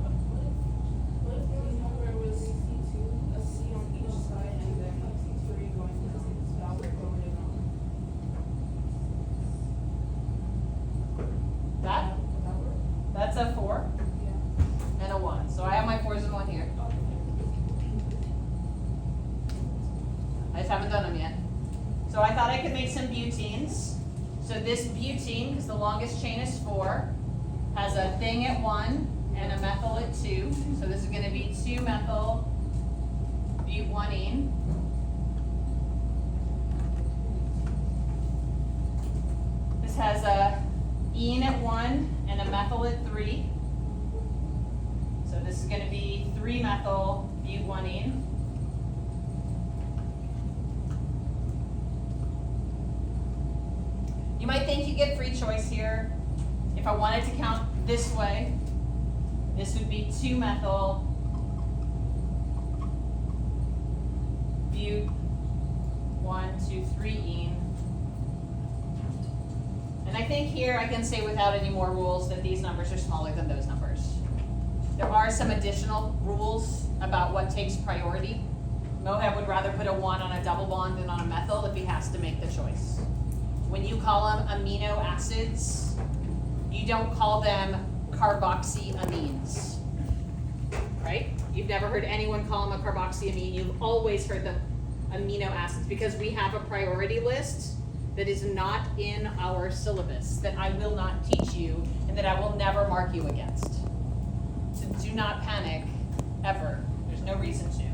What if the number was C2, a C on each side, and then a C3 going to the downward going on? That? Would that work? That's a 4 Yeah. and a 1. So I have my 4s and 1 here. I just haven't done them yet. So I thought I could make some butenes. So this butene, because the longest chain is 4, has a thing at 1 and a methyl at 2. So this is going to be 2-methyl but1-ene. This has a ene at 1 and a methyl at 3. So this is going to be 3-methyl but1-ene. You might think you get free choice here. If I wanted to count this way, this would be 2-methyl but 1,2,3-ene. And I think here I can say without any more rules that these numbers are smaller than those numbers. There are some additional rules about what takes priority. Mohab would rather put a 1 on a double bond than on a methyl if he has to make the choice. When you call them amino acids, you don't call them carboxyamines, right? You've never heard anyone call them a carboxyamine. You've always heard them amino acids because we have a priority list that is not in our syllabus, that I will not teach you, and that I will never mark you against. So do not panic, ever. There's no reason to.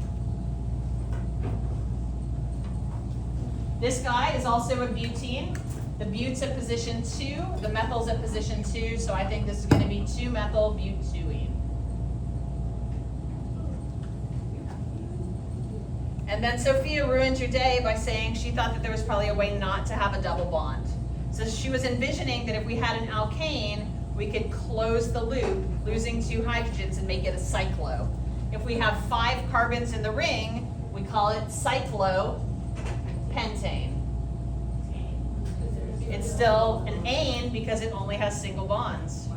This guy is also a butene. The bute's at position 2, the methyl's at position 2, so I think this is going to be 2-methyl-but-2-ene. And then Sophia ruined your day by saying she thought that there was probably a way not to have a double bond. So she was envisioning that if we had an alkane, we could close the loop, losing 2 hydrogens, and make it a cyclo. If we have 5 carbons in the ring, we call it cyclopentane. It's still an ane because it only has single bonds.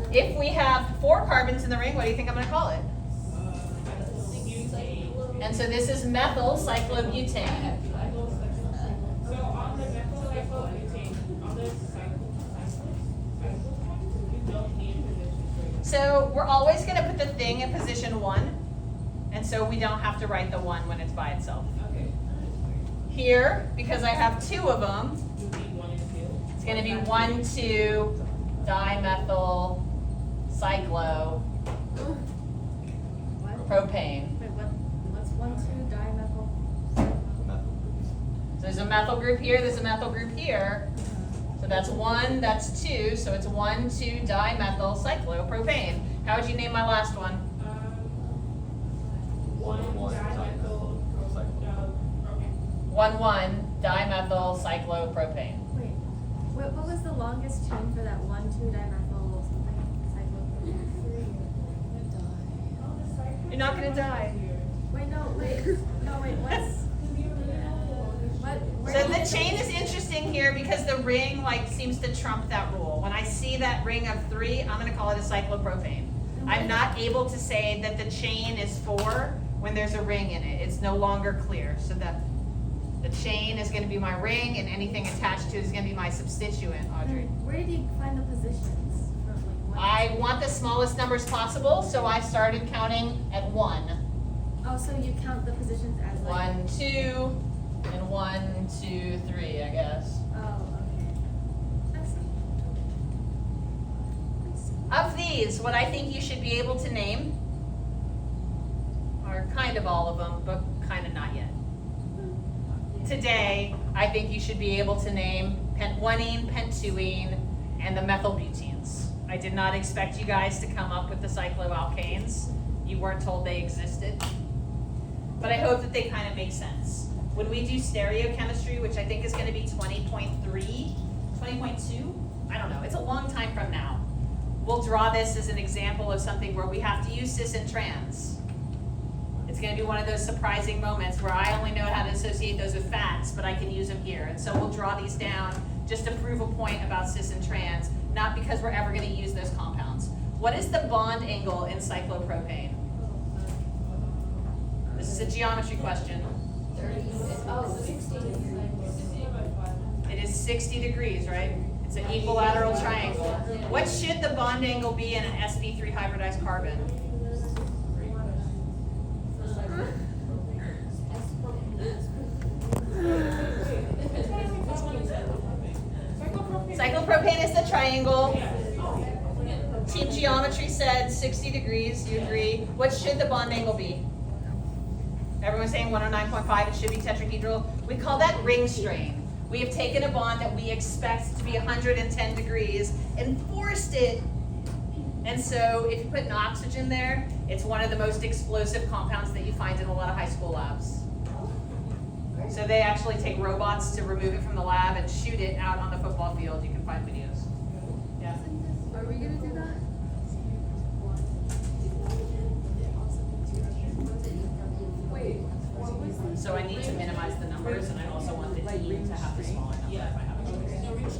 If we have 4 carbons in the ring, what do you think I'm going to call it? And so this is methyl cyclobutane. So on the methyl cyclobutane, on the cyclopentane, you don't need position 3. So we're always going to put the thing in position 1, and so we don't have to write the 1 when it's by itself. Okay. Here, because I have 2 of them, You need 1 and 2. it's going to be 1,2-dimethyl cyclopropane. Wait, what's 1,2-dimethyl? The methyl groups. So there's a methyl group here, there's a methyl group here. So that's 1, that's 2, so it's 1,2-dimethyl cyclopropane. How would you name my last one? 1-dimethyl propane. 1,1-dimethyl cyclopropane. Wait, what was the longest chain for that 1,2-dimethyl something cyclopropane? You're not going to die. Wait, what's So the chain is interesting here because the ring seems to trump that rule. When I see that ring of 3, I'm going to call it a cyclopropane. I'm not able to say that the chain is 4 when there's a ring in it. It's no longer clear. So that the chain is going to be my ring and anything attached to it is going to be my substituent, Audrey. Where did you find the positions? I want the smallest numbers possible, so I started counting at 1. Oh, so you count the positions as like. 1, 2, and 1, 2, 3, I guess. Oh, okay. I see. Of these, what I think you should be able to name are kind of all of them, but kind of not yet. Today, I think you should be able to name pent-1-ene, pent-2-ene, and the methylbutenes. I did not expect you guys to come up with the cycloalkanes. You weren't told they existed. But I hope that they kind of make sense. When we do stereochemistry, which I think is going to be 20.3, 20.2, I don't know, it's a long time from now. We'll draw this as an example of something where we have to use cis and trans. It's going to be one of those surprising moments where I only know how to associate those with fats, but I can use them here. And so we'll draw these down just to prove a point about cis and trans, not because we're ever going to use those compounds. What is the bond angle in cyclopropane? This is a geometry question. 60. It is 60 degrees, right? It's an equilateral triangle. What should the bond angle be in an sp3 hybridized carbon? Cyclopropane is the triangle. Team geometry said 60 degrees. You agree? What should the bond angle be? Everyone's saying 109.5. It should be tetrahedral. We call that ring strain. We have taken a bond that we expect to be 110 degrees and forced it. And so if you put an oxygen there, it's one of the most explosive compounds that you find in a lot of high school labs. So they actually take robots to remove it from the lab and shoot it out on the football field. You can find videos. Yeah. Are we gonna do that? Wait, what was the? So I need to minimize the numbers, and I also want the team to have the smaller number if I have a choice.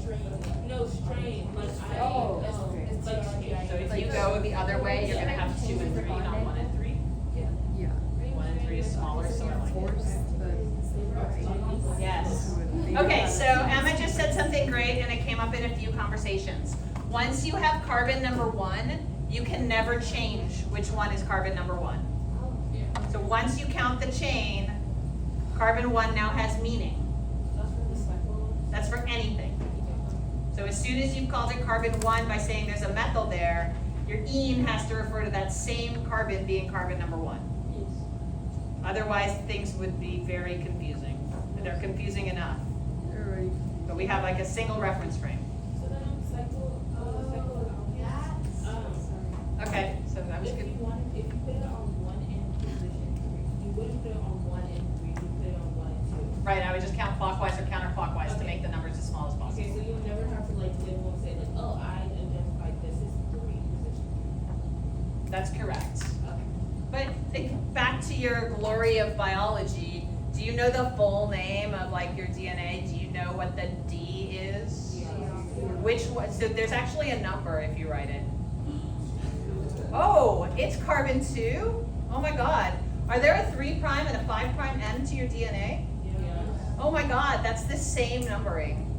No, strain, like I, Oh, it's like strain. So if you go the other way, you're gonna have 2 and 3, not 1 and 3. Yeah. 1 and 3 is smaller, so I like it. Forced, but. Yes. Okay, so Emma just said something great, and it came up in a few conversations. Once you have carbon number 1, you can never change which one is carbon number 1. So once you count the chain, carbon 1 now has meaning. That's for anything. So as soon as you've called it carbon 1 by saying there's a methyl there, your ene has to refer to that same carbon being carbon number 1. Otherwise, things would be very confusing. They're confusing enough. They're already. But we have like a single reference frame. So then I'm Okay, so that was if good. you wanted, if you put it on 1 and position 3, you wouldn't put it on 1 and 3, you put it on 1 and 2. Right, I would just count clockwise or counterclockwise to make the numbers as small as Okay, so possible. you'll never have to like label and say like, oh, I identified this as 3 position. That's correct. Okay. But back to your glory of biology, do you know the full name of like your DNA? Do you know what the D is? Which one? So there's actually a number if you write it. Oh, it's carbon 2? Oh my God. Are there a 3' and a 5' end to your DNA? Oh my God, that's the same numbering.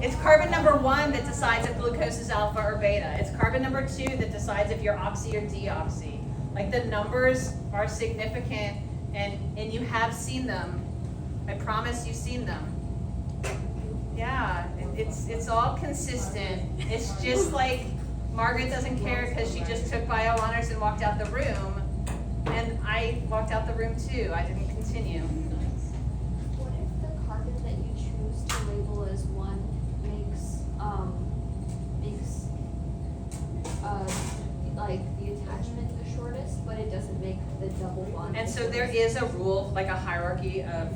It's carbon number 1 that decides if glucose is alpha or beta. It's carbon number 2 that decides if you're oxy or deoxy. Like the numbers are significant and you have seen them. I promise you've seen them. Yeah, it's all consistent. It's just like Margaret doesn't care because she just took bio honors and walked out the room. And I walked out the room too. I didn't continue. What if the carbon that you choose to label as 1 makes like the attachment the shortest, but it doesn't make the double bond? And so there is a rule, like a hierarchy of,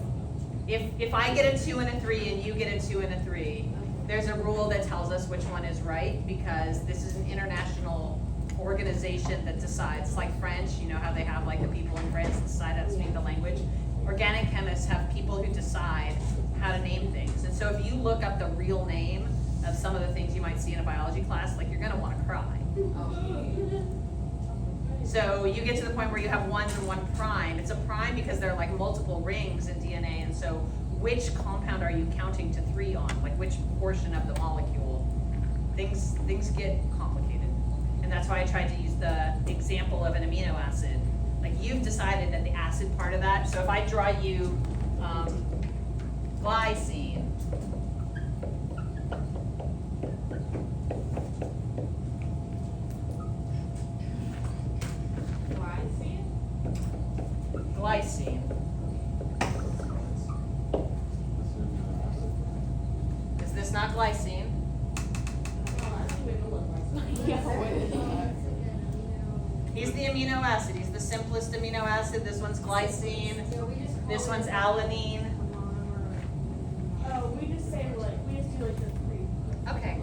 if I get a 2 and a 3 and you get a 2 and a 3, there's a rule that tells us which one is right, because this is an international organization that decides, like French, you know how they have like the people in France that decide how to speak the language. Organic chemists have people who decide how to name things. And so if you look up the real name of some of the things you might see in a biology class, like you're gonna wanna cry. So you get to the point where you have 1s and 1'. It's a prime because there are like multiple rings in DNA, and so which compound are you counting to 3 on? Like which portion of the molecule? Things get complicated. And that's why I tried to use the example of an amino acid. Like you've decided that the acid part of that, so if I draw you glycine, glycine. Is this not glycine? He's the amino acid. He's the simplest amino acid. This one's glycine. This one's alanine. Oh, we just do like the 3. Okay.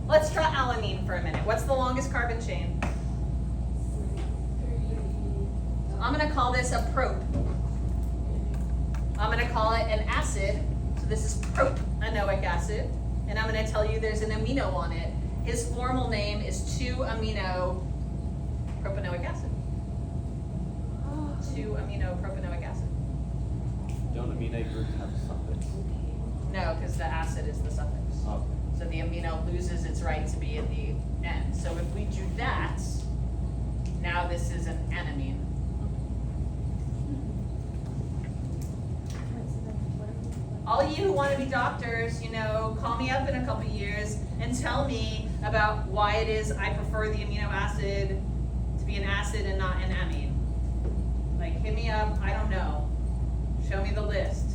Let's draw alanine for a minute. What's the longest carbon chain? I'm going to call this a prop. I'm going to call it an acid. So this is propanoic acid. And I'm going to tell you there's an amino on it. His formal name is 2-amino propanoic acid. 2-amino propanoic acid. Don't amino groups have a suffix? No, because the acid is the suffix. Okay. So the amino loses its right to be in the end. So if we do that, now this is an anamine. All you who want to be doctors, call me up in a couple years and tell me about why it is I prefer the amino acid to be an acid and not an amine. Like, hit me up, I don't know. Show me the list.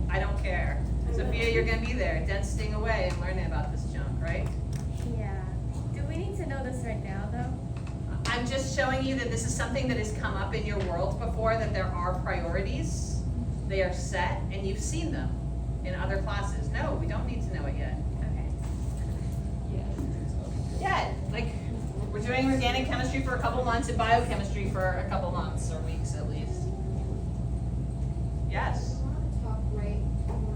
I don't care. Sophia, you're going to be there, densting away and learning about this junk, right? Yeah. Do we need to know this right now, though? I'm just showing you that this is something that has come up in your world before, that there are priorities. They are set and you've seen them in other classes. No, we don't need to know it yet. Okay. Yeah, like, we're doing organic chemistry for a couple months and biochemistry for a couple months or weeks at least. Yes? I want to talk right corner,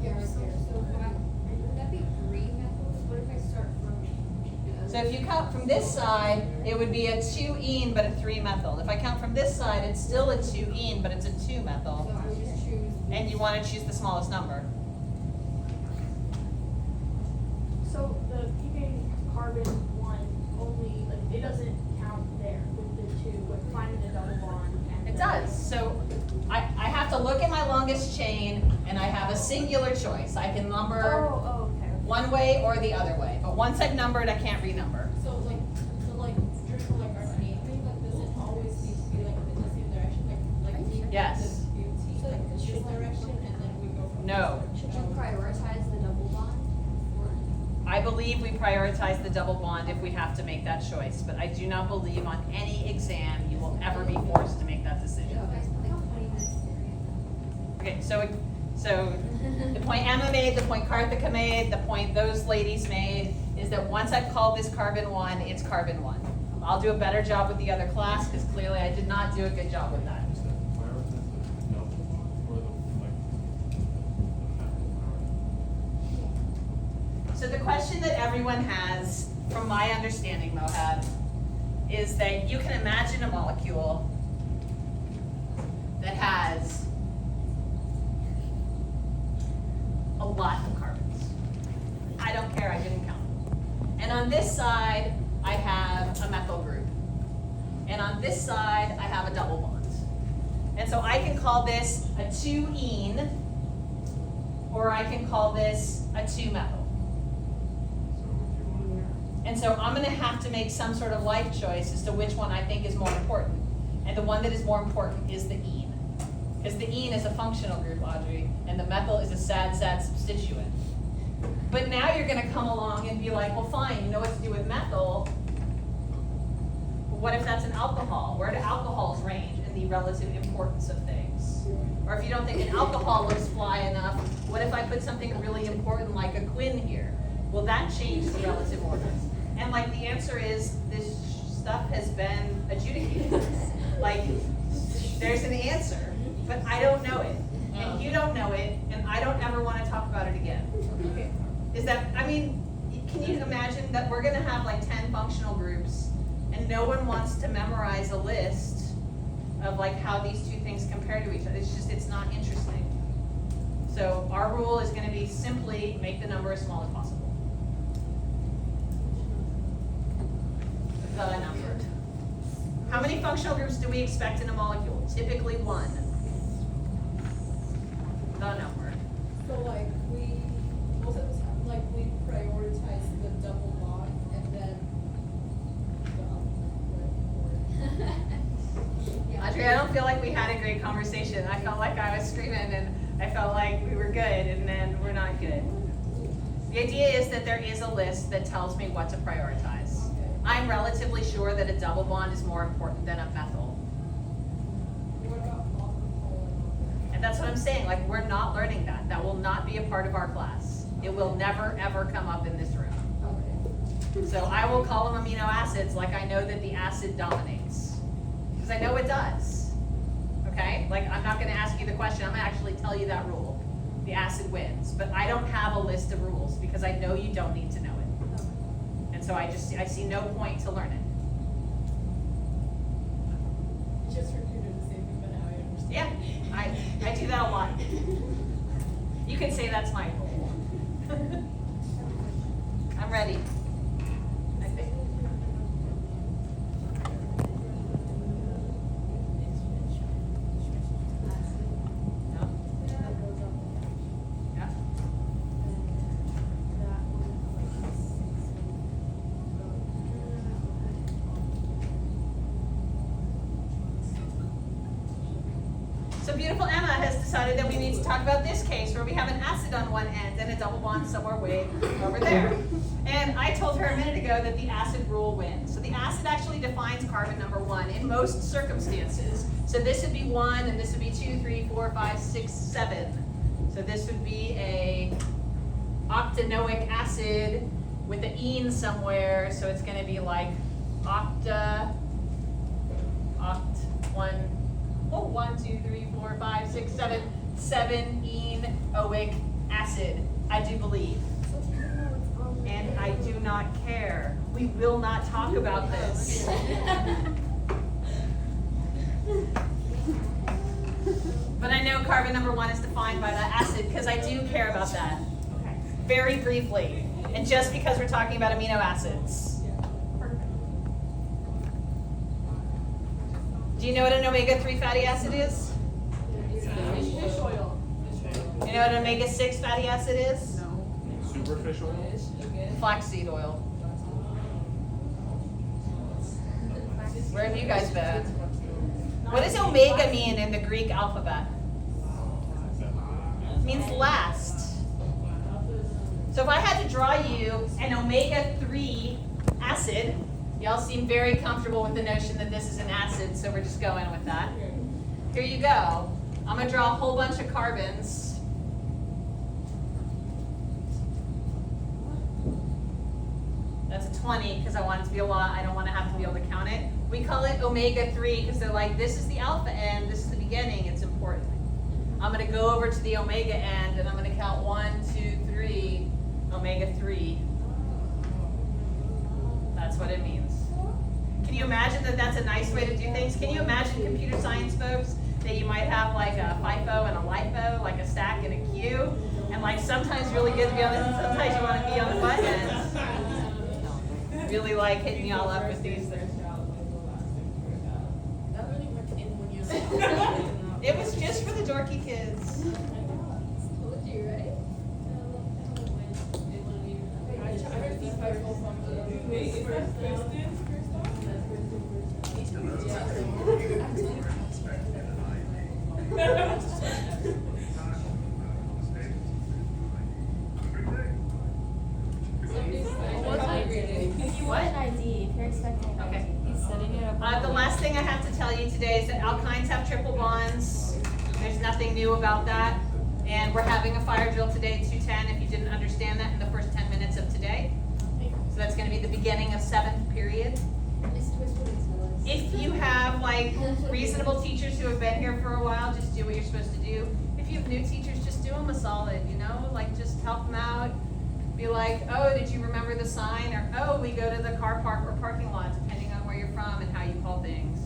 here, right there, so would that be three methyls? What if I start from? So if you count from this side, it would be a 2-ene but a 3-methyl. If I count from this side, it's still a 2-ene but it's a 2-methyl. So I would just choose. And you want to choose the smallest number. So the keeping carbon one only, like, it doesn't count there with the two, with finding the double bond and. It the- does. So I have to look at my longest chain and I have a singular choice. I can number Oh, okay. one way or the other way. But once I've numbered, I can't renumber. So like just for like our main thing, like does it always need to be like in the same direction, like we Yes. the beauty, like this direction and then we go from. No. Should you prioritize the double bond? I believe we prioritize the double bond if we have to make that choice, but I do not believe on any exam you will ever be forced to make that decision. Okay, so the point Emma made, the point Karthika made, the point those ladies made is that once I've called this carbon 1, it's carbon 1. I'll do a better job with the other class because clearly I did not do a good job with that. Is that prioritize the double bond or the methyl? So the question that everyone has, from my understanding, Mohab, is that you can imagine a molecule that has a lot of carbons. I don't care, I didn't count them. And on this side, I have a methyl group. And on this side, I have a double bond. And so I can call this a 2-ene, or I can call this a 2-methyl. So would you want And so I'm gonna have to make some sort of life choice as to which one I think is more important. And the one that is more important is the ene. Because the ene is a functional group, Audrey, and the methyl is a sad substituent. But now you're gonna come along and be like, well, fine, you know what to do with methyl. But what if that's an alcohol? Where do alcohols range in the relative importance of things? Or if you don't think an alcohol looks fly enough, what if I put something really important like a quin here? Will that change the relative order? And like the answer is, this stuff has been adjudicated. Like, there's an answer, but I don't know it, and you don't know it, and I don't ever want to talk about it again. Is that, I mean, can you imagine that we're gonna have like 10 functional groups, and no one wants to memorize a list of like how these two things compare to each other? It's just, it's not interesting. So our rule is gonna be simply make the number as small as possible. The number. How many functional groups do we expect in a molecule? Typically 1. The number. So like most of the time, like we prioritize the double bond and then the Audrey, I don't feel like we had a great conversation. I felt like I was screaming and I felt like we were good and then we're not good. The idea is that there is a list that tells me what to prioritize. I'm relatively sure that a double bond is more important than a methyl. What about alcohol And that's what I'm saying, like, we're not learning that. That will not be a part of our class. It will never, ever come up in this room. Okay. So I will call them amino acids like I know that the acid dominates. Because I know it does. Okay? Like, I'm not gonna ask you the question, I'm gonna actually tell you that rule. The acid wins. But I don't have a list of rules because I know you don't need to know it. And so I see no point to learn it. Just repeated the same thing, but now I understand. Yeah, I do that a lot. You could say that's my rule. I'm ready. I think. No? Yeah? So beautiful Emma has decided that we need to talk about this case where we have an acid acid on one end and a double bond somewhere way over there. And I told her a minute ago that the acid rule wins. So the acid actually defines carbon number 1 in most circumstances. So this would be 1, and this would be 2, 3, 4, 5, 6, 7. So this would be a octanoic acid with an ene somewhere. So it's going to be like oct 1, 2, 3, 4, 5, 6, 7, 7-ene-oic acid, I do believe. And I do not care. We will not talk about this. But I know carbon number 1 is defined by that acid because I do care about that. Okay. Very briefly. And just because we're talking about amino acids. Perfect. Do you know what an omega-3 fatty acid is? Fish oil. Do you know what an omega-6 fatty acid is? Superficial? Flaxseed oil. Where have you guys been? What does omega mean in the Greek alphabet? It means last. So if I had to draw you an omega-3 acid, y'all seem very comfortable with the notion that this is an acid, so we're just going with that. Here you go. I'm going to draw a whole bunch of carbons. That's a 20 because I want it to be a lot. I don't want to have to be able to count it. We call it omega-3 because they're like, this is the alpha end, this is the beginning, it's important. I'm going to go over to the omega end and I'm going to count 1, 2, 3, omega-3. That's what it means. Can you imagine that that's a nice way to do things? Can you imagine, computer science folks, that you might have like a FIFO and a LIFO, like a stack and a queue, and like sometimes really good to be on the, sometimes you want to be on the butt end. Really like hitting y'all up with these things. That really went in when you It was just for the dorky kids. told you, right? I heard these five from What? An ID, if you're expecting an Okay. ID. He's setting it up. The last thing I have to tell you today is that alkynes have triple bonds. There's nothing new about that. And we're having a fire drill today at 2:10 if you didn't understand that in the first 10 minutes of today. So that's going to be the beginning of 7th period. If you have like reasonable teachers who have been here for a while, just do what you're supposed to do. If you have new teachers, just do them a solid, you know, like just help them out. Be like, oh, did you remember the sign? Or, oh, we go to the car park or parking lot, depending on where you're from and how you call things.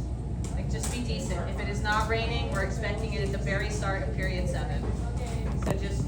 Like, just be decent. If it is not raining, we're expecting it at the very start of period 7. So just